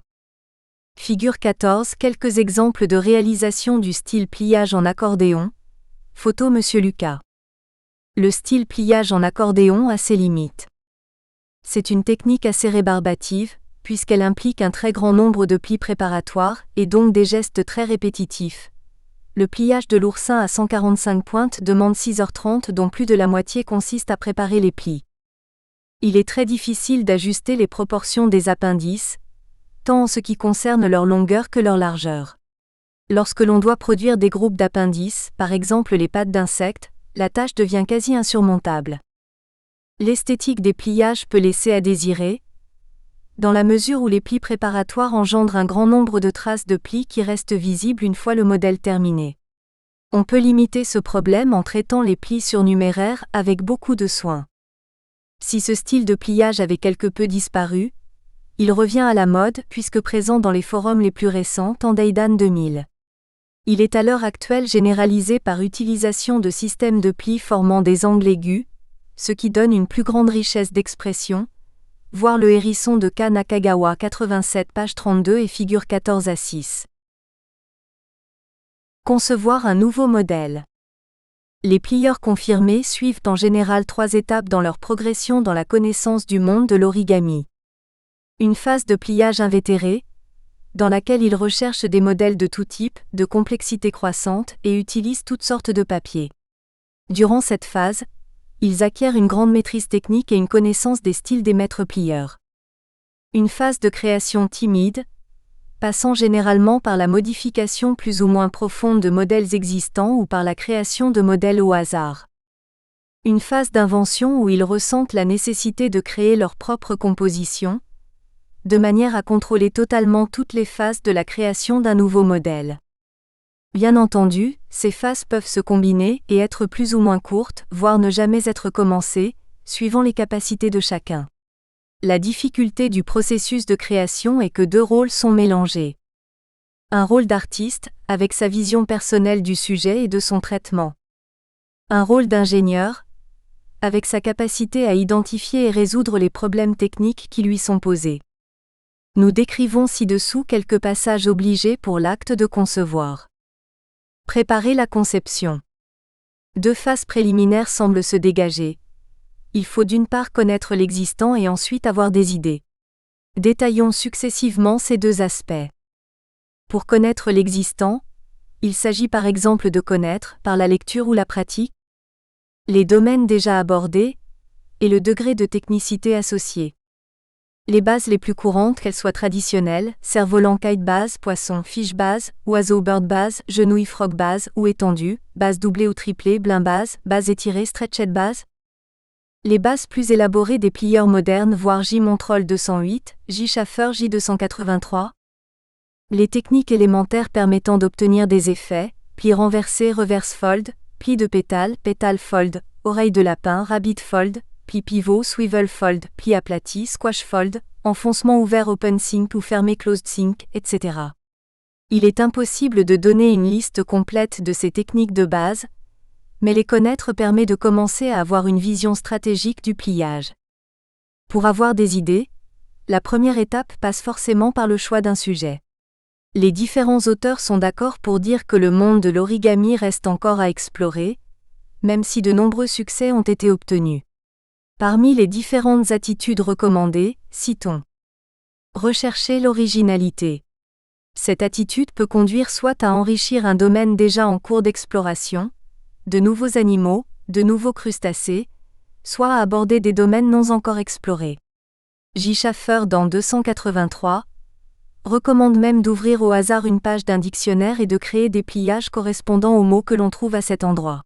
Figure 14, quelques exemples de réalisation du style pliage en accordéon. Photo Monsieur Lucas. Le style pliage en accordéon a ses limites. C'est une technique assez rébarbative, puisqu'elle implique un très grand nombre de plis préparatoires, et donc des gestes très répétitifs. Le pliage de l'oursin à 145 pointes demande 6h30 dont plus de la moitié consiste à préparer les plis. Il est très difficile d'ajuster les proportions des appendices, tant en ce qui concerne leur longueur que leur largeur. Lorsque l'on doit produire des groupes d'appendices, par exemple les pattes d'insectes, la tâche devient quasi insurmontable. L'esthétique des pliages peut laisser à désirer, dans la mesure où les plis préparatoires engendrent un grand nombre de traces de plis qui restent visibles une fois le modèle terminé. On peut limiter ce problème en traitant les plis surnuméraires avec beaucoup de soin. Si ce style de pliage avait quelque peu disparu, il revient à la mode puisque présent dans les forums les plus récents Tandaidan 2000. Il est à l'heure actuelle généralisé par utilisation de systèmes de plis formant des angles aigus, ce qui donne une plus grande richesse d'expression. Voir le hérisson de Ka Nakagawa 87 page 32 et figure 14A6. Concevoir un nouveau modèle. Les plieurs confirmés suivent en général 3 étapes dans leur progression dans la connaissance du monde de l'origami. Une phase de pliage invétéré, dans laquelle ils recherchent des modèles de tout type, de complexité croissante et utilisent toutes sortes de papiers. Durant cette phase, ils acquièrent une grande maîtrise technique et une connaissance des styles des maîtres plieurs. Une phase de création timide, passant généralement par la modification plus ou moins profonde de modèles existants ou par la création de modèles au hasard. Une phase d'invention où ils ressentent la nécessité de créer leur propre composition, de manière à contrôler totalement toutes les phases de la création d'un nouveau modèle. Bien entendu, ces phases peuvent se combiner et être plus ou moins courtes, voire ne jamais être commencées, suivant les capacités de chacun. La difficulté du processus de création est que 2 rôles sont mélangés. Un rôle d'artiste, avec sa vision personnelle du sujet et de son traitement. Un rôle d'ingénieur, avec sa capacité à identifier et résoudre les problèmes techniques qui lui sont posés. Nous décrivons ci-dessous quelques passages obligés pour l'acte de concevoir. Préparer la conception. 2 phases préliminaires semblent se dégager. Il faut d'une part connaître l'existant et ensuite avoir des idées. Détaillons successivement ces 2 aspects. Pour connaître l'existant, il s'agit par exemple de connaître, par la lecture ou la pratique, les domaines déjà abordés, et le degré de technicité associé. Les bases les plus courantes, qu'elles soient traditionnelles, cerf-volant kite base, poisson fish base, oiseau bird base, genouille frog base ou étendue, base doublée ou triplée, blind base étirée stretched base. Les bases plus élaborées des plieurs modernes voire J. Montrol 208, J. Schaffer J. 283. Les techniques élémentaires permettant d'obtenir des effets, pli renversé reverse fold, pli de pétale, pétale fold, oreille de lapin, rabbit fold, pli pivot, swivel fold, pli aplati, squash fold, enfoncement ouvert open sync ou fermé closed sync, etc. Il est impossible de donner une liste complète de ces techniques de base, mais les connaître permet de commencer à avoir une vision stratégique du pliage. Pour avoir des idées, la première étape passe forcément par le choix d'un sujet. Les différents auteurs sont d'accord pour dire que le monde de l'origami reste encore à explorer, même si de nombreux succès ont été obtenus. Parmi les différentes attitudes recommandées, citons. Rechercher l'originalité. Cette attitude peut conduire soit à enrichir un domaine déjà en cours d'exploration, de nouveaux animaux, de nouveaux crustacés, soit à aborder des domaines non encore explorés. J. Schaffer dans 283 recommande même d'ouvrir au hasard une page d'un dictionnaire et de créer des pliages correspondant aux mots que l'on trouve à cet endroit.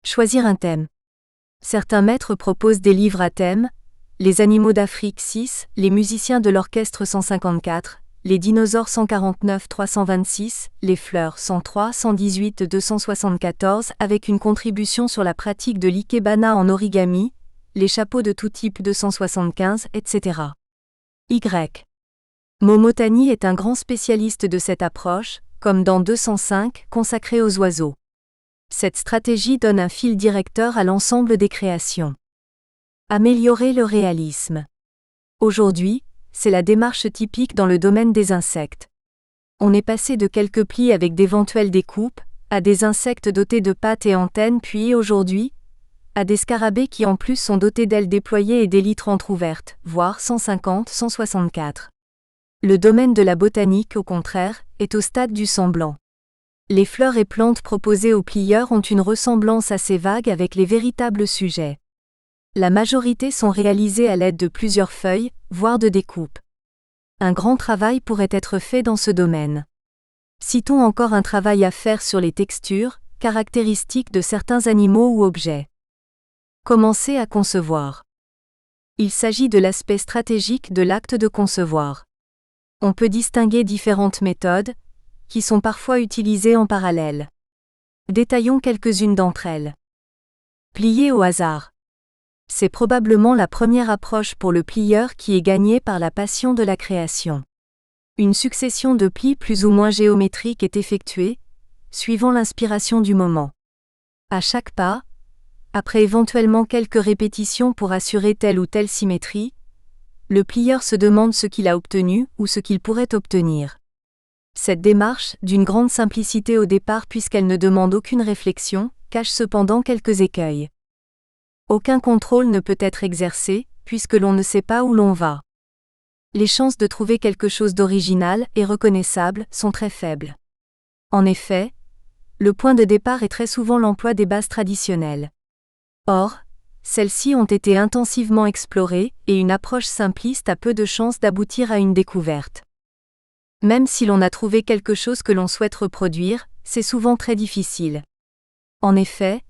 Choisir un thème. Certains maîtres proposent des livres à thème, les animaux d'Afrique 6, les musiciens de l'orchestre 154, les dinosaures 149-326, les fleurs 103-118-274 avec une contribution sur la pratique de l'ikebana en origami, les chapeaux de tout type 275, etc. Y. Momotani est un grand spécialiste de cette approche, comme dans 205, consacré aux oiseaux. Cette stratégie donne un fil directeur à l'ensemble des créations. Améliorer le réalisme. Aujourd'hui, c'est la démarche typique dans le domaine des insectes. On est passé de quelques plis avec d'éventuelles découpes, à des insectes dotés de pattes et antennes puis aujourd'hui, à des scarabées qui en plus sont dotés d'ailes déployées et d'élytres entrouvertes, voire 150-164. Le domaine de la botanique, au contraire, est au stade du semblant. Les fleurs et plantes proposées aux plieurs ont une ressemblance assez vague avec les véritables sujets. La majorité sont réalisées à l'aide de plusieurs feuilles, voire de découpes. Un grand travail pourrait être fait dans ce domaine. Citons encore un travail à faire sur les textures, caractéristiques de certains animaux ou objets. Commencer à concevoir. Il s'agit de l'aspect stratégique de l'acte de concevoir. On peut distinguer différentes méthodes, qui sont parfois utilisées en parallèle. Détaillons quelques-unes d'entre elles. Plier au hasard. C'est probablement la première approche pour le plieur qui est gagnée par la passion de la création. Une succession de plis plus ou moins géométriques est effectuée, suivant l'inspiration du moment. À chaque pas, après éventuellement quelques répétitions pour assurer telle ou telle symétrie, le plieur se demande ce qu'il a obtenu ou ce qu'il pourrait obtenir. Cette démarche, d'une grande simplicité au départ puisqu'elle ne demande aucune réflexion, cache cependant quelques écueils. Aucun contrôle ne peut être exercé, puisque l'on ne sait pas où l'on va. Les chances de trouver quelque chose d'original et reconnaissable sont très faibles. En effet, le point de départ est très souvent l'emploi des bases traditionnelles. Or, celles-ci ont été intensivement explorées et une approche simpliste a peu de chances d'aboutir à une découverte. Même si l'on a trouvé quelque chose que l'on souhaite reproduire, c'est souvent très difficile. En effet,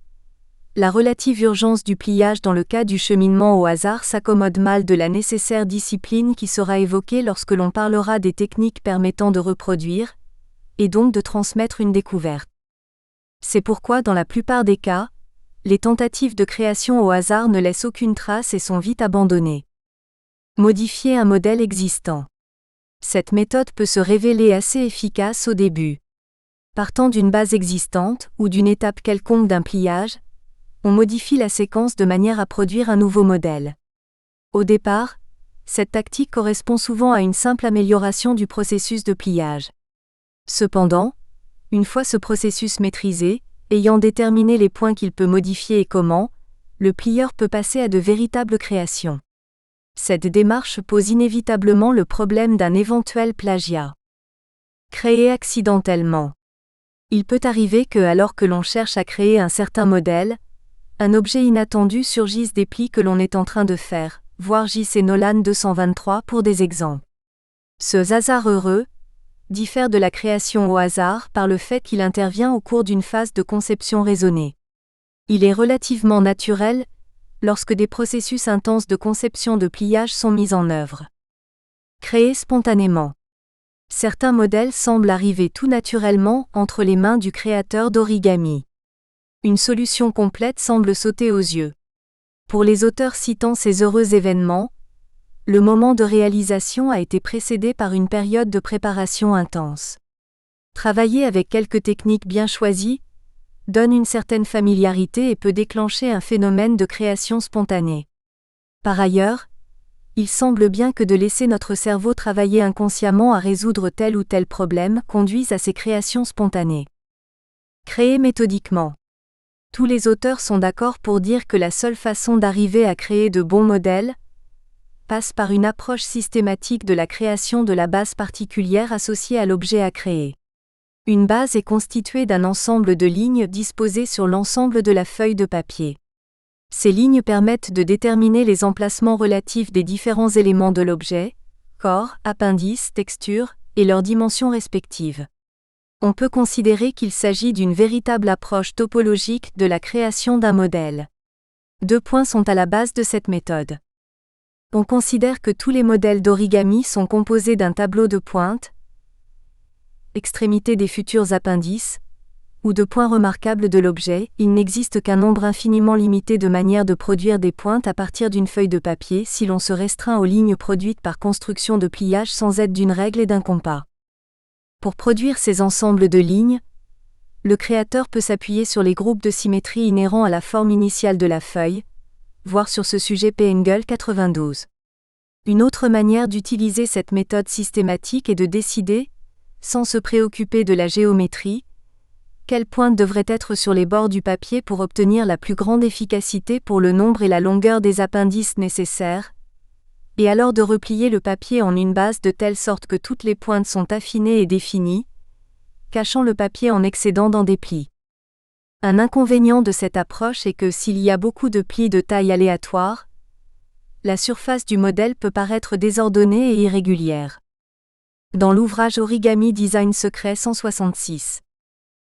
la relative urgence du pliage dans le cas du cheminement au hasard s'accommode mal de la nécessaire discipline qui sera évoquée lorsque l'on parlera des techniques permettant de reproduire, et donc de transmettre une découverte. C'est pourquoi dans la plupart des cas, les tentatives de création au hasard ne laissent aucune trace et sont vite abandonnées. Modifier un modèle existant. Cette méthode peut se révéler assez efficace au début. Partant d'une base existante ou d'une étape quelconque d'un pliage, on modifie la séquence de manière à produire un nouveau modèle. Au départ, cette tactique correspond souvent à une simple amélioration du processus de pliage. Cependant, une fois ce processus maîtrisé, ayant déterminé les points qu'il peut modifier et comment, le plieur peut passer à de véritables créations. Cette démarche pose inévitablement le problème d'un éventuel plagiat. Créer accidentellement. Il peut arriver que, alors que l'on cherche à créer un certain modèle, un objet inattendu surgisse des plis que l'on est en train de faire, voir J.C. Nolan 223 pour des exemples. Ce hasard heureux diffère de la création au hasard par le fait qu'il intervient au cours d'une phase de conception raisonnée. Il est relativement naturel lorsque des processus intenses de conception de pliage sont mis en œuvre. Créer spontanément. Certains modèles semblent arriver tout naturellement entre les mains du créateur d'origami. Une solution complète semble sauter aux yeux. Pour les auteurs citant ces heureux événements, le moment de réalisation a été précédé par une période de préparation intense. Travailler avec quelques techniques bien choisies donne une certaine familiarité et peut déclencher un phénomène de création spontanée. Par ailleurs, il semble bien que de laisser notre cerveau travailler inconsciemment à résoudre tel ou tel problème conduise à ces créations spontanées. Créer méthodiquement. Tous les auteurs sont d'accord pour dire que la seule façon d'arriver à créer de bons modèles passe par une approche systématique de la création de la base particulière associée à l'objet à créer. Une base est constituée d'un ensemble de lignes disposées sur l'ensemble de la feuille de papier. Ces lignes permettent de déterminer les emplacements relatifs des différents éléments de l'objet, corps, appendice, texture, et leurs dimensions respectives. On peut considérer qu'il s'agit d'une véritable approche topologique de la création d'un modèle. 2 points sont à la base de cette méthode. On considère que tous les modèles d'origami sont composés d'un tableau de pointes, extrémités des futurs appendices, ou de points remarquables de l'objet. Il n'existe qu'un nombre infiniment limité de manières de produire des pointes à partir d'une feuille de papier si l'on se restreint aux lignes produites par construction de pliage sans aide d'une règle et d'un compas. Pour produire ces ensembles de lignes, le créateur peut s'appuyer sur les groupes de symétrie inhérents à la forme initiale de la feuille, voir sur ce sujet P. Engel 92. Une autre manière d'utiliser cette méthode systématique est de décider, sans se préoccuper de la géométrie, quelles pointes devraient être sur les bords du papier pour obtenir la plus grande efficacité pour le nombre et la longueur des appendices nécessaires, et alors de replier le papier en une base de telle sorte que toutes les pointes sont affinées et définies, cachant le papier en excédent dans des plis. Un inconvénient de cette approche est que s'il y a beaucoup de plis de taille aléatoire, la surface du modèle peut paraître désordonnée et irrégulière. Dans l'ouvrage Origami Design Secret 166,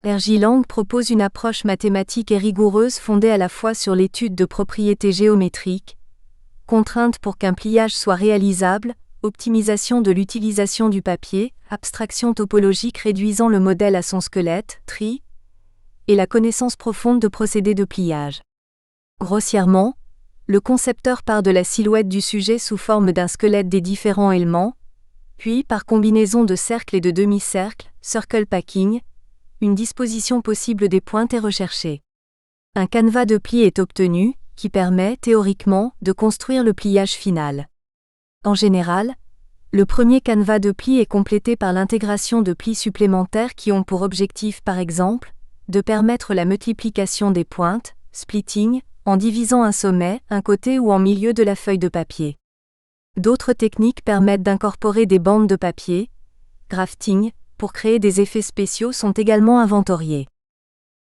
R.J. Lang propose une approche mathématique et rigoureuse fondée à la fois sur l'étude de propriétés géométriques, contraintes pour qu'un pliage soit réalisable, optimisation de l'utilisation du papier, abstraction topologique réduisant le modèle à son squelette, tri, et la connaissance profonde de procédés de pliage. Grossièrement, le concepteur part de la silhouette du sujet sous forme d'un squelette des différents éléments, puis par combinaison de cercles et de demi-cercles, circle packing, une disposition possible des pointes est recherchée. Un canevas de plis est obtenu, qui permet, théoriquement, de construire le pliage final. En général, le premier canevas de plis est complété par l'intégration de plis supplémentaires qui ont pour objectif par exemple, de permettre la multiplication des pointes, splitting, en divisant un sommet, un côté ou en milieu de la feuille de papier. D'autres techniques permettent d'incorporer des bandes de papier, grafting, pour créer des effets spéciaux sont également inventoriés.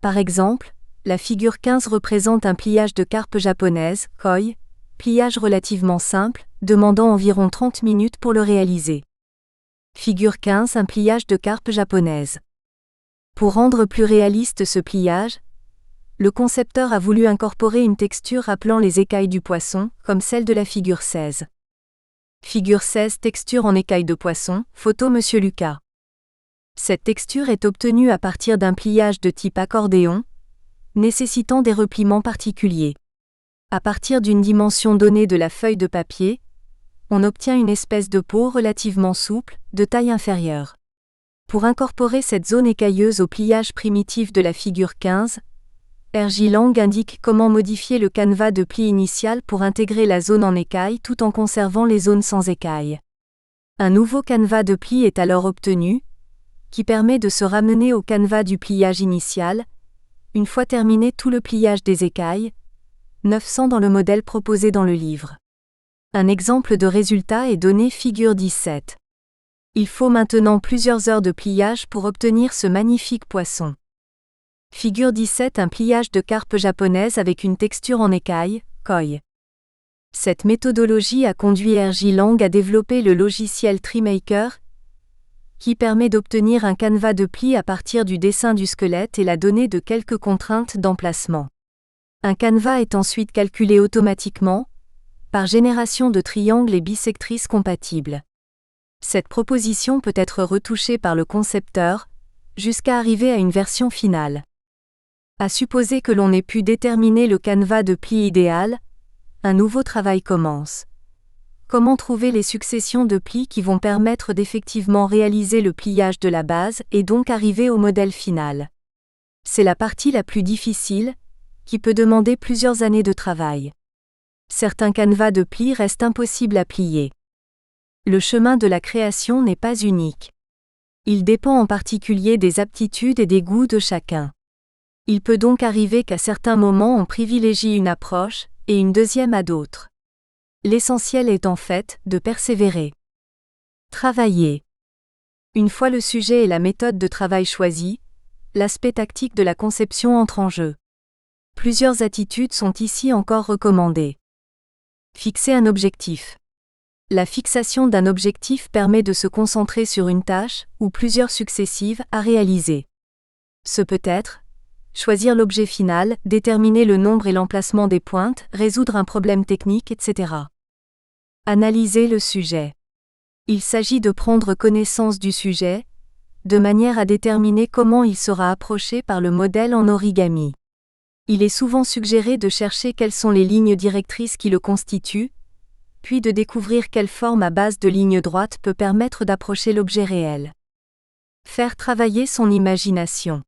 Par exemple, la figure 15 représente un pliage de carpe japonaise, koi, pliage relativement simple, demandant environ 30 minutes pour le réaliser. Figure 15 un pliage de carpe japonaise. Pour rendre plus réaliste ce pliage, le concepteur a voulu incorporer une texture rappelant les écailles du poisson, comme celle de la figure 16. Figure 16 texture en écailles de poisson, photo Monsieur Lucas. Cette texture est obtenue à partir d'un pliage de type accordéon, nécessitant des repliements particuliers. À partir d'une dimension donnée de la feuille de papier, on obtient une espèce de peau relativement souple, de taille inférieure. Pour incorporer cette zone écailleuse au pliage primitif de la figure 15, R.J. Lang indique comment modifier le canevas de pli initial pour intégrer la zone en écaille tout en conservant les zones sans écaille. Un nouveau canevas de pli est alors obtenu, qui permet de se ramener au canevas du pliage initial, une fois terminé tout le pliage des écailles, 900 dans le modèle proposé dans le livre. Un exemple de résultat est donné figure 17. Il faut maintenant plusieurs heures de pliage pour obtenir ce magnifique poisson. Figure 17 un pliage de carpe japonaise avec une texture en écaille, koi. Cette méthodologie a conduit R.J. Lang à développer le logiciel TreeMaker, qui permet d'obtenir un canevas de pli à partir du dessin du squelette et la donnée de quelques contraintes d'emplacement. Un canevas est ensuite calculé automatiquement, par génération de triangles et bisectrices compatibles. Cette proposition peut être retouchée par le concepteur, jusqu'à arriver à une version finale. À supposer que l'on ait pu déterminer le canevas de pli idéal, un nouveau travail commence. Comment trouver les successions de plis qui vont permettre d'effectivement réaliser le pliage de la base et donc arriver au modèle final? C'est la partie la plus difficile, qui peut demander plusieurs années de travail. Certains canevas de plis restent impossibles à plier. Le chemin de la création n'est pas unique. Il dépend en particulier des aptitudes et des goûts de chacun. Il peut donc arriver qu'à certains moments on privilégie une approche, et une deuxième à d'autres. L'essentiel est en fait de persévérer. Travailler. Une fois le sujet et la méthode de travail choisis, l'aspect tactique de la conception entre en jeu. Plusieurs attitudes sont ici encore recommandées. Fixer un objectif. La fixation d'un objectif permet de se concentrer sur une tâche, ou plusieurs successives, à réaliser. Ce peut être choisir l'objet final, déterminer le nombre et l'emplacement des pointes, résoudre un problème technique, etc. Analyser le sujet. Il s'agit de prendre connaissance du sujet, de manière à déterminer comment il sera approché par le modèle en origami. Il est souvent suggéré de chercher quelles sont les lignes directrices qui le constituent, puis de découvrir quelle forme à base de ligne droite peut permettre d'approcher l'objet réel. Faire travailler son imagination.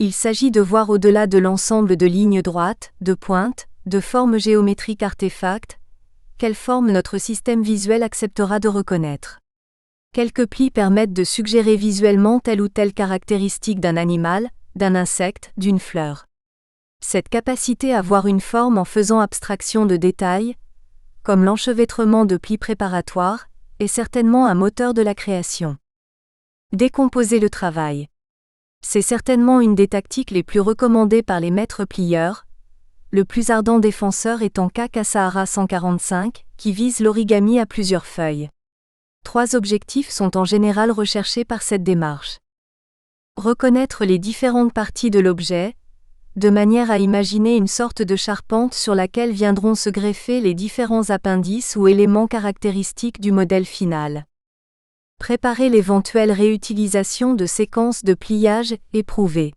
Il s'agit de voir au-delà de l'ensemble de lignes droites, de pointes, de formes géométriques artefacts, quelle forme notre système visuel acceptera de reconnaître. Quelques plis permettent de suggérer visuellement telle ou telle caractéristique d'un animal, d'un insecte, d'une fleur. Cette capacité à voir une forme en faisant abstraction de détails, comme l'enchevêtrement de plis préparatoires, est certainement un moteur de la création. Décomposer le travail. C'est certainement une des tactiques les plus recommandées par les maîtres plieurs, le plus ardent défenseur étant Kasahara 145, qui vise l'origami à plusieurs feuilles. 3 objectifs sont en général recherchés par cette démarche. Reconnaître les différentes parties de l'objet, de manière à imaginer une sorte de charpente sur laquelle viendront se greffer les différents appendices ou éléments caractéristiques du modèle final. Préparer l'éventuelle réutilisation de séquences de pliage éprouvées.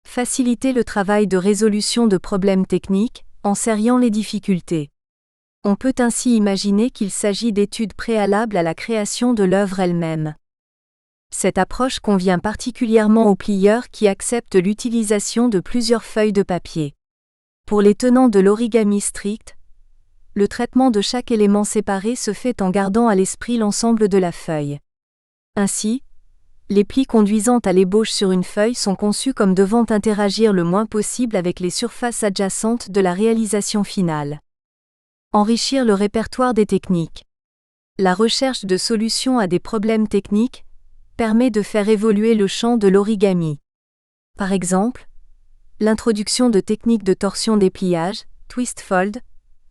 Faciliter le travail de résolution de problèmes techniques, en serrant les difficultés. On peut ainsi imaginer qu'il s'agit d'études préalables à la création de l'œuvre elle-même. Cette approche convient particulièrement aux plieurs qui acceptent l'utilisation de plusieurs feuilles de papier. Pour les tenants de l'origami strict, le traitement de chaque élément séparé se fait en gardant à l'esprit l'ensemble de la feuille. Ainsi, les plis conduisant à l'ébauche sur une feuille sont conçus comme devant interagir le moins possible avec les surfaces adjacentes de la réalisation finale. Enrichir le répertoire des techniques. La recherche de solutions à des problèmes techniques permet de faire évoluer le champ de l'origami. Par exemple, l'introduction de techniques de torsion dépliage, twist-fold,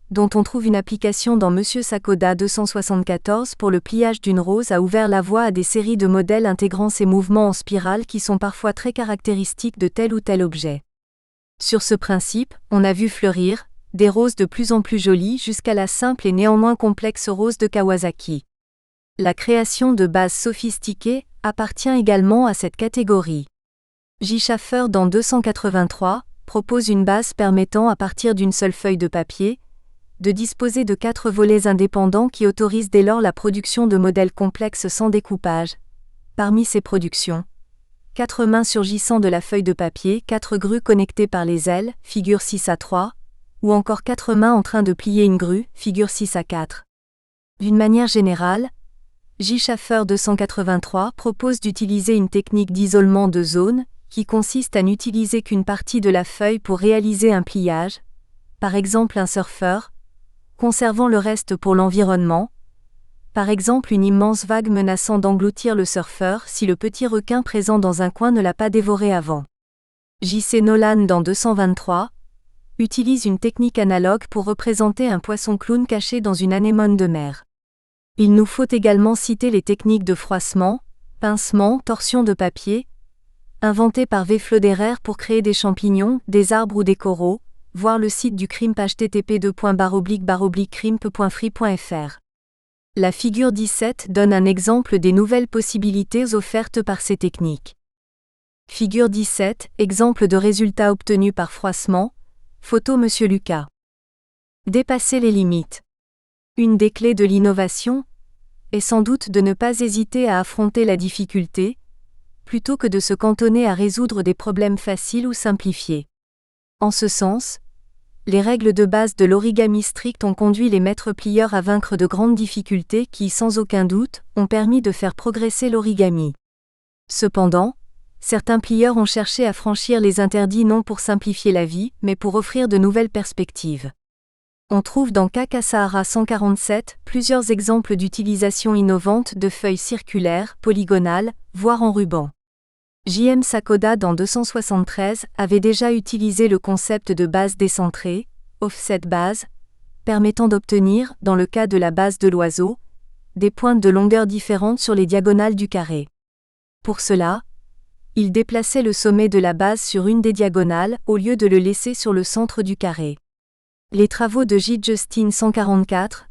dont on trouve une application dans Monsieur Sakoda 274 pour le pliage d'une rose a ouvert la voie à des séries de modèles intégrant ces mouvements en spirale qui sont parfois très caractéristiques de tel ou tel objet. Sur ce principe, on a vu fleurir des roses de plus en plus jolies jusqu'à la simple et néanmoins complexe rose de Kawasaki. La création de bases sophistiquées appartient également à cette catégorie. J. Schaffer dans 283 propose une base permettant à partir d'une seule feuille de papier, de disposer de 4 volets indépendants qui autorisent dès lors la production de modèles complexes sans découpage. Parmi ces productions, 4 mains surgissant de la feuille de papier, 4 grues connectées par les ailes, figure 6 à 3, ou encore 4 mains en train de plier une grue, figure 6 à 4. D'une manière générale, J. Schaffer 283 propose d'utiliser une technique d'isolement de zone, qui consiste à n'utiliser qu'une partie de la feuille pour réaliser un pliage, par exemple un surfeur, conservant le reste pour l'environnement, par exemple une immense vague menaçant d'engloutir le surfeur si le petit requin présent dans un coin ne l'a pas dévoré avant. J.C. Nolan dans 223 utilise une technique analogue pour représenter un poisson clown caché dans une anémone de mer. Il nous faut également citer les techniques de froissement, pincement, torsion de papier, inventées par V. Floderer pour créer des champignons, des arbres ou des coraux, voir le site du CRIMP http://crimp.free.fr. La figure 17 donne un exemple des nouvelles possibilités offertes par ces techniques. Figure 17, exemple de résultats obtenus par froissement. Photo Monsieur Lucas. Dépasser les limites. Une des clés de l'innovation est sans doute de ne pas hésiter à affronter la difficulté, plutôt que de se cantonner à résoudre des problèmes faciles ou simplifiés. En ce sens, les règles de base de l'origami strict ont conduit les maîtres plieurs à vaincre de grandes difficultés qui, sans aucun doute, ont permis de faire progresser l'origami. Cependant, certains plieurs ont cherché à franchir les interdits non pour simplifier la vie, mais pour offrir de nouvelles perspectives. On trouve dans Kakasahara 147 plusieurs exemples d'utilisation innovante de feuilles circulaires, polygonales, voire en ruban. J.M. Sakoda dans 273 avait déjà utilisé le concept de base décentrée, offset base, permettant d'obtenir, dans le cas de la base de l'oiseau, des pointes de longueur différentes sur les diagonales du carré. Pour cela, il déplaçait le sommet de la base sur une des diagonales au lieu de le laisser sur le centre du carré. Les travaux de J. Justin 144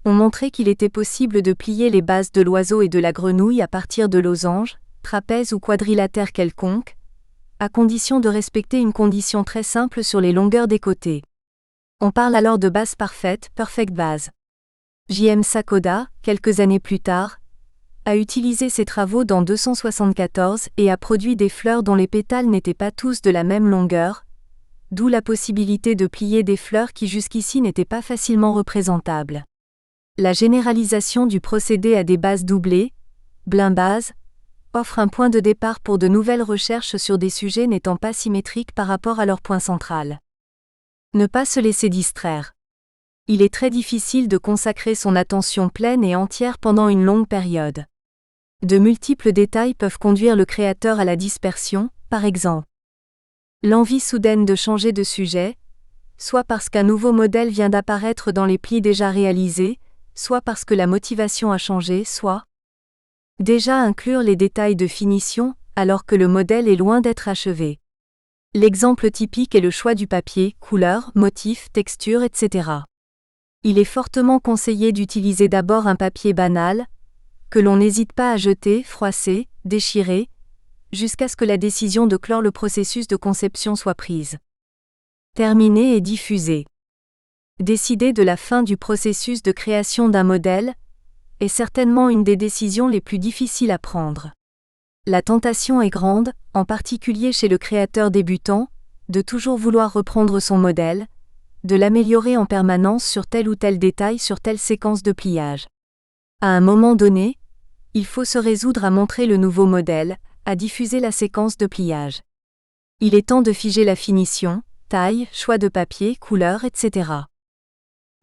ont montré qu'il était possible de plier les bases de l'oiseau et de la grenouille à partir de losanges, trapèzes ou quadrilatères quelconques, à condition de respecter une condition très simple sur les longueurs des côtés. On parle alors de base parfaite, perfect base. J.M. Sakoda, quelques années plus tard, a utilisé ses travaux dans 274 et a produit des fleurs dont les pétales n'étaient pas tous de la même longueur, d'où la possibilité de plier des fleurs qui jusqu'ici n'étaient pas facilement représentables. La généralisation du procédé à des bases doublées, blind-base, offre un point de départ pour de nouvelles recherches sur des sujets n'étant pas symétriques par rapport à leur point central. Ne pas se laisser distraire. Il est très difficile de consacrer son attention pleine et entière pendant une longue période. De multiples détails peuvent conduire le créateur à la dispersion, par exemple. L'envie soudaine de changer de sujet, soit parce qu'un nouveau modèle vient d'apparaître dans les plis déjà réalisés, soit parce que la motivation a changé, soit déjà inclure les détails de finition, alors que le modèle est loin d'être achevé. L'exemple typique est le choix du papier, couleur, motif, texture, etc. Il est fortement conseillé d'utiliser d'abord un papier banal, que l'on n'hésite pas à jeter, froisser, déchirer, jusqu'à ce que la décision de clore le processus de conception soit prise. Terminer et diffuser. Décider de la fin du processus de création d'un modèle est certainement une des décisions les plus difficiles à prendre. La tentation est grande, en particulier chez le créateur débutant, de toujours vouloir reprendre son modèle, de l'améliorer en permanence sur tel ou tel détail sur telle séquence de pliage. À un moment donné, il faut se résoudre à montrer le nouveau modèle, à diffuser la séquence de pliage. Il est temps de figer la finition, taille, choix de papier, couleur, etc.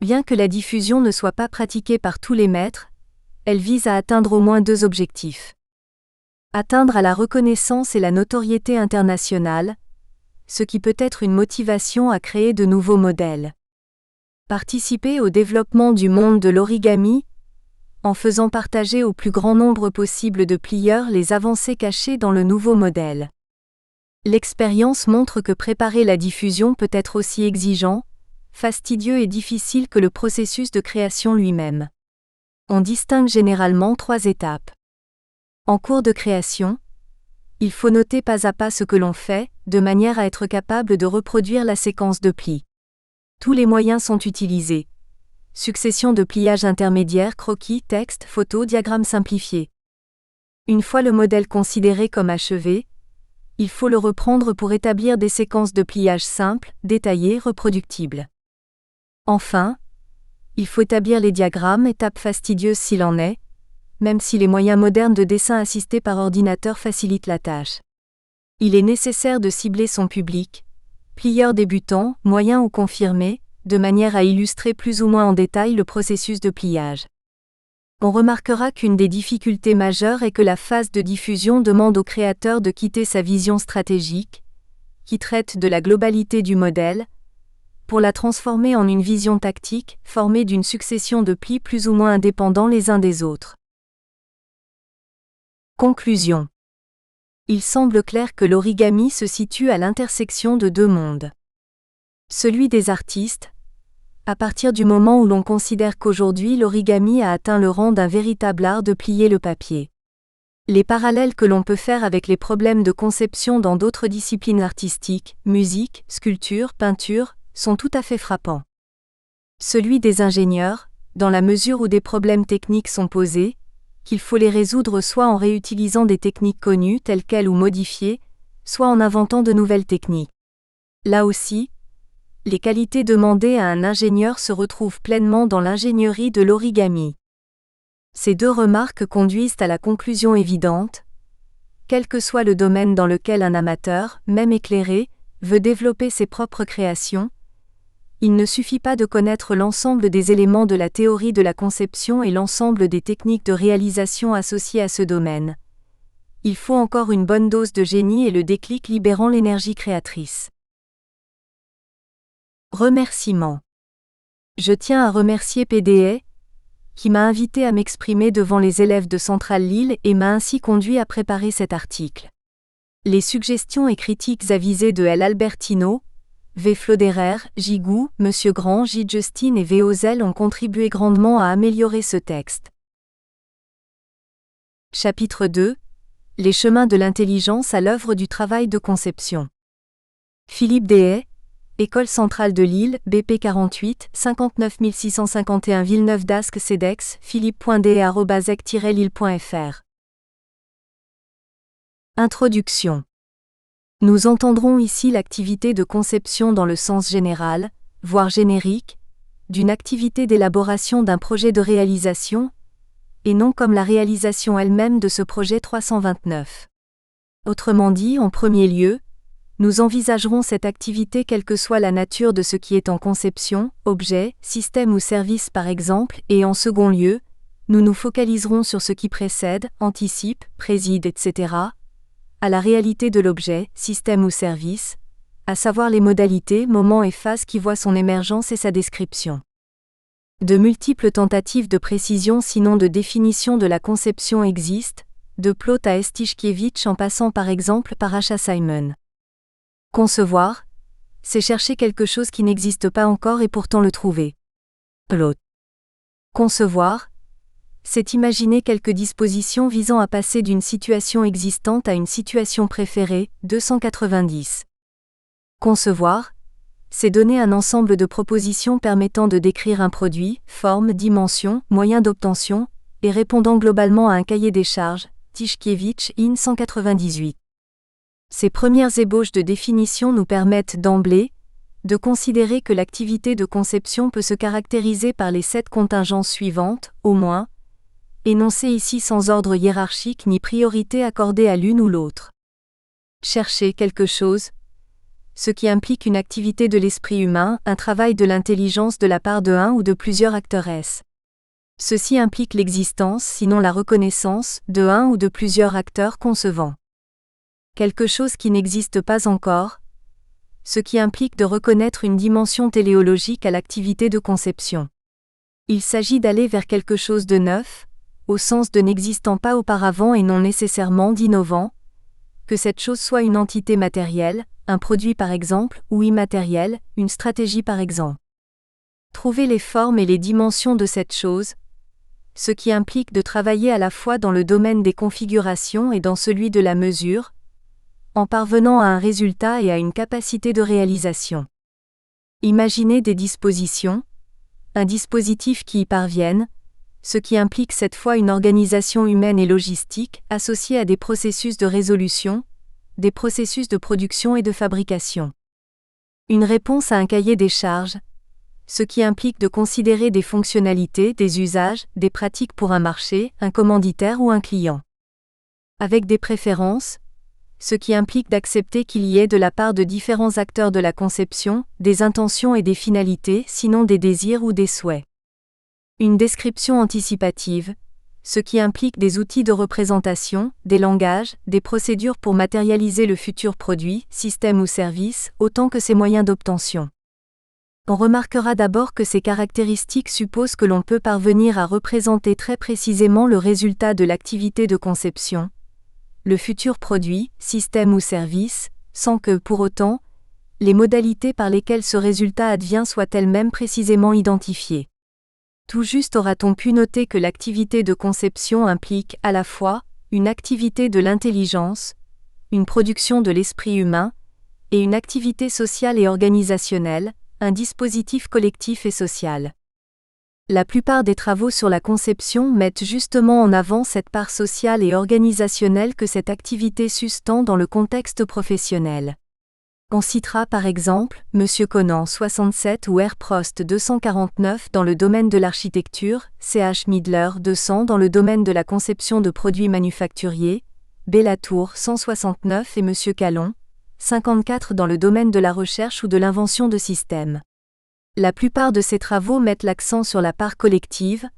Bien que la diffusion ne soit pas pratiquée par tous les maîtres, elle vise à atteindre au moins deux objectifs. Atteindre à la reconnaissance et la notoriété internationale, ce qui peut être une motivation à créer de nouveaux modèles. Participer au développement du monde de l'origami, en faisant partager au plus grand nombre possible de plieurs les avancées cachées dans le nouveau modèle. L'expérience montre que préparer la diffusion peut être aussi exigeant, fastidieux et difficile que le processus de création lui-même. On distingue généralement 3 étapes. En cours de création, il faut noter pas à pas ce que l'on fait, de manière à être capable de reproduire la séquence de plis. Tous les moyens sont utilisés. Succession de pliages intermédiaires, croquis, texte, photos, diagrammes simplifiés. Une fois le modèle considéré comme achevé, il faut le reprendre pour établir des séquences de pliage simples, détaillées, reproductibles. Enfin, il faut établir les diagrammes, étape fastidieuse s'il en est, même si les moyens modernes de dessin assisté par ordinateur facilitent la tâche. Il est nécessaire de cibler son public, plieur débutant, moyen ou confirmé, de manière à illustrer plus ou moins en détail le processus de pliage. On remarquera qu'une des difficultés majeures est que la phase de diffusion demande au créateur de quitter sa vision stratégique, qui traite de la globalité du modèle, pour la transformer en une vision tactique, formée d'une succession de plis plus ou moins indépendants les uns des autres. Conclusion. Il semble clair que l'origami se situe à l'intersection de deux mondes. Celui des artistes, À partir du moment où l'on considère qu'aujourd'hui l'origami a atteint le rang d'un véritable art de plier le papier. Les parallèles que l'on peut faire avec les problèmes de conception dans d'autres disciplines artistiques, musique, sculpture, peinture, sont tout à fait frappants. Celui des ingénieurs, dans la mesure où des problèmes techniques sont posés, qu'il faut les résoudre soit en réutilisant des techniques connues telles quelles ou modifiées, soit en inventant de nouvelles techniques. Là aussi, les qualités demandées à un ingénieur se retrouvent pleinement dans l'ingénierie de l'origami. Ces deux remarques conduisent à la conclusion évidente: quel que soit le domaine dans lequel un amateur, même éclairé, veut développer ses propres créations, il ne suffit pas de connaître l'ensemble des éléments de la théorie de la conception et l'ensemble des techniques de réalisation associées à ce domaine. Il faut encore une bonne dose de génie et le déclic libérant l'énergie créatrice. Remerciements. Je tiens à remercier PDA, qui m'a invité à m'exprimer devant les élèves de Centrale Lille et m'a ainsi conduit à préparer cet article. Les suggestions et critiques avisées de L. Albertino, V. Floderer, J. Gou, M. Grand, J. Justine et V. Ozel ont contribué grandement à améliorer ce texte. Chapitre 2. Les chemins de l'intelligence à l'œuvre du travail de conception. Philippe Dehaye, École centrale de Lille, BP 48, 59 651 Villeneuve d'Ascq CEDEX, philippe.dehaye@ec-lille.fr. Introduction. Nous entendrons ici l'activité de conception dans le sens général, voire générique, d'une activité d'élaboration d'un projet de réalisation, et non comme la réalisation elle-même de ce projet 329. Autrement dit, en premier lieu, nous envisagerons cette activité quelle que soit la nature de ce qui est en conception, objet, système ou service par exemple, et en second lieu, nous nous focaliserons sur ce qui précède, anticipe, préside, etc., à la réalité de l'objet, système ou service, à savoir les modalités, moments et phases qui voient son émergence et sa description. De multiples tentatives de précision sinon de définition de la conception existent, de Plaut à Estiszkiewicz en passant par exemple par H. Simon. Concevoir, c'est chercher quelque chose qui n'existe pas encore et pourtant le trouver. Plaut. Concevoir, c'est imaginer quelques dispositions visant à passer d'une situation existante à une situation préférée, 290. Concevoir, c'est donner un ensemble de propositions permettant de décrire un produit, forme, dimension, moyen d'obtention, et répondant globalement à un cahier des charges, Tischkiewicz, IN 198. Ces premières ébauches de définition nous permettent d'emblée de considérer que l'activité de conception peut se caractériser par les 7 contingences suivantes, au moins, énoncées ici sans ordre hiérarchique ni priorité accordée à l'une ou l'autre. Chercher quelque chose, ce qui implique une activité de l'esprit humain, un travail de l'intelligence de la part de un ou de plusieurs acteurs S. Ceci implique l'existence, sinon la reconnaissance, de un ou de plusieurs acteurs concevants. Quelque chose qui n'existe pas encore, ce qui implique de reconnaître une dimension téléologique à l'activité de conception. Il s'agit d'aller vers quelque chose de neuf, au sens de n'existant pas auparavant et non nécessairement d'innovant, que cette chose soit une entité matérielle, un produit par exemple, ou immatériel, une stratégie par exemple. Trouver les formes et les dimensions de cette chose, ce qui implique de travailler à la fois dans le domaine des configurations et dans celui de la mesure, en parvenant à un résultat et à une capacité de réalisation. Imaginer des dispositions, un dispositif qui y parvienne, ce qui implique cette fois une organisation humaine et logistique associée à des processus de résolution, des processus de production et de fabrication. Une réponse à un cahier des charges, ce qui implique de considérer des fonctionnalités, des usages, des pratiques pour un marché, un commanditaire ou un client. Avec des préférences, ce qui implique d'accepter qu'il y ait de la part de différents acteurs de la conception, des intentions et des finalités, sinon des désirs ou des souhaits. Une description anticipative, ce qui implique des outils de représentation, des langages, des procédures pour matérialiser le futur produit, système ou service, autant que ses moyens d'obtention. On remarquera d'abord que ces caractéristiques supposent que l'on peut parvenir à représenter très précisément le résultat de l'activité de conception, le futur produit, système ou service, sans que, pour autant, les modalités par lesquelles ce résultat advient soient elles-mêmes précisément identifiées. Tout juste aura-t-on pu noter que l'activité de conception implique, à la fois, une activité de l'intelligence, une production de l'esprit humain, et une activité sociale et organisationnelle, un dispositif collectif et social. La plupart des travaux sur la conception mettent justement en avant cette part sociale et organisationnelle que cette activité sustend dans le contexte professionnel. On citera par exemple M. Conan 67 ou R. Prost 249 dans le domaine de l'architecture, C.H. Midler 200 dans le domaine de la conception de produits manufacturiers, B. Latour 169 et M. Calon 54 dans le domaine de la recherche ou de l'invention de systèmes. La plupart de ces travaux mettent l'accent sur la part collective,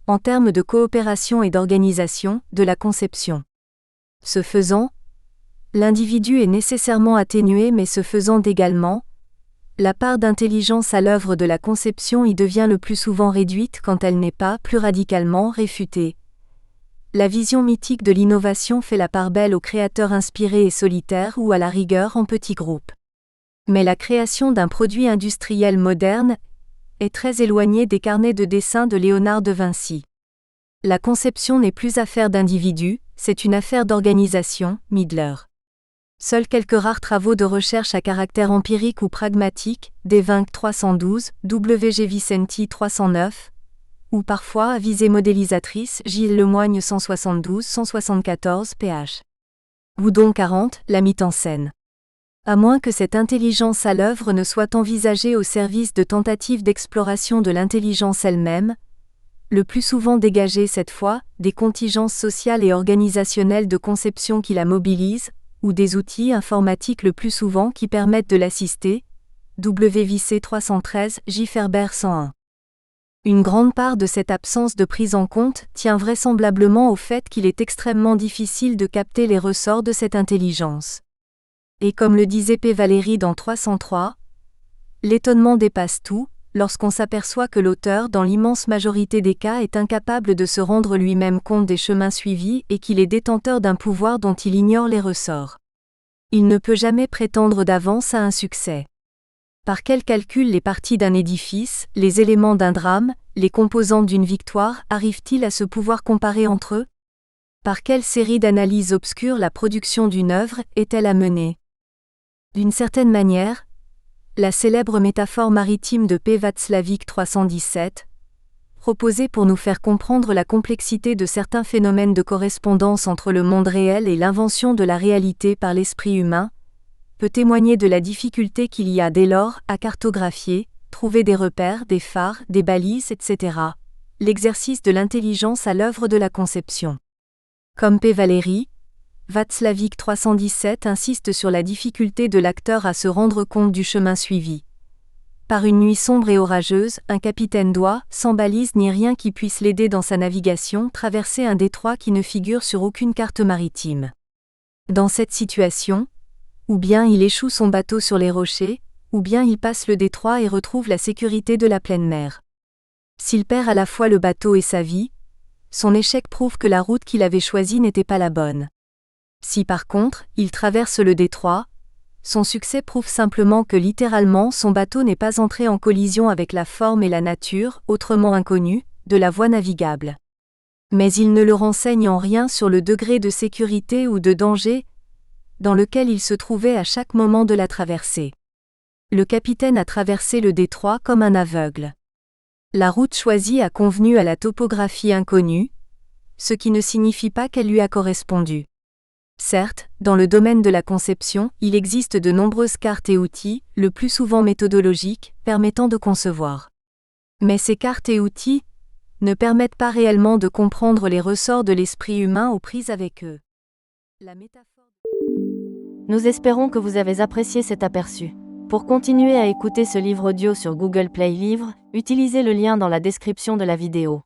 en termes de coopération et d'organisation, de la conception. Ce faisant, l'individu est nécessairement atténué mais ce faisant également, la part d'intelligence à l'œuvre de la conception y devient le plus souvent réduite quand elle n'est pas, plus radicalement, réfutée. La vision mythique de l'innovation fait la part belle aux créateurs inspirés et solitaires ou à la rigueur en petits groupes. Mais la création d'un produit industriel moderne est très éloignée des carnets de dessin de Léonard de Vinci. La conception n'est plus affaire d'individus, c'est une affaire d'organisation, Midler. Seuls quelques rares travaux de recherche à caractère empirique ou pragmatique, Devinck 312, W.G. Vicenti 309, ou parfois à visée modélisatrice, Gilles Lemoigne 172-174 pp. Boudon 40, la mit en scène. À moins que cette intelligence à l'œuvre ne soit envisagée au service de tentatives d'exploration de l'intelligence elle-même, le plus souvent dégagée cette fois, des contingences sociales et organisationnelles de conception qui la mobilisent, ou des outils informatiques le plus souvent qui permettent de l'assister, WVC 313, J. Ferber 101. Une grande part de cette absence de prise en compte tient vraisemblablement au fait qu'il est extrêmement difficile de capter les ressorts de cette intelligence. Et comme le disait P. Valéry dans 303, l'étonnement dépasse tout, lorsqu'on s'aperçoit que l'auteur dans l'immense majorité des cas est incapable de se rendre lui-même compte des chemins suivis et qu'il est détenteur d'un pouvoir dont il ignore les ressorts. Il ne peut jamais prétendre d'avance à un succès. Par quel calcul les parties d'un édifice, les éléments d'un drame, les composantes d'une victoire arrivent-ils à se pouvoir comparer entre eux ? Par quelle série d'analyses obscures la production d'une œuvre est-elle à mener ? D'une certaine manière, la célèbre métaphore maritime de P. Václavík 317, proposée pour nous faire comprendre la complexité de certains phénomènes de correspondance entre le monde réel et l'invention de la réalité par l'esprit humain, peut témoigner de la difficulté qu'il y a dès lors à cartographier, trouver des repères, des phares, des balises, etc., l'exercice de l'intelligence à l'œuvre de la conception. Comme P. Valéry, Václavík 317 insiste sur la difficulté de l'acteur à se rendre compte du chemin suivi. Par une nuit sombre et orageuse, un capitaine doit, sans balise ni rien qui puisse l'aider dans sa navigation, traverser un détroit qui ne figure sur aucune carte maritime. Dans cette situation, ou bien il échoue son bateau sur les rochers, ou bien il passe le détroit et retrouve la sécurité de la pleine mer. S'il perd à la fois le bateau et sa vie, son échec prouve que la route qu'il avait choisie n'était pas la bonne. Si par contre, il traverse le détroit, son succès prouve simplement que littéralement son bateau n'est pas entré en collision avec la forme et la nature, autrement inconnues, de la voie navigable. Mais il ne le renseigne en rien sur le degré de sécurité ou de danger dans lequel il se trouvait à chaque moment de la traversée. Le capitaine a traversé le détroit comme un aveugle. La route choisie a convenu à la topographie inconnue, ce qui ne signifie pas qu'elle lui a correspondu. Certes, dans le domaine de la conception, il existe de nombreuses cartes et outils, le plus souvent méthodologiques, permettant de concevoir. Mais ces cartes et outils ne permettent pas réellement de comprendre les ressorts de l'esprit humain aux prises avec eux. Nous espérons que vous avez apprécié cet aperçu. Pour continuer à écouter ce livre audio sur Google Play Livres, utilisez le lien dans la description de la vidéo.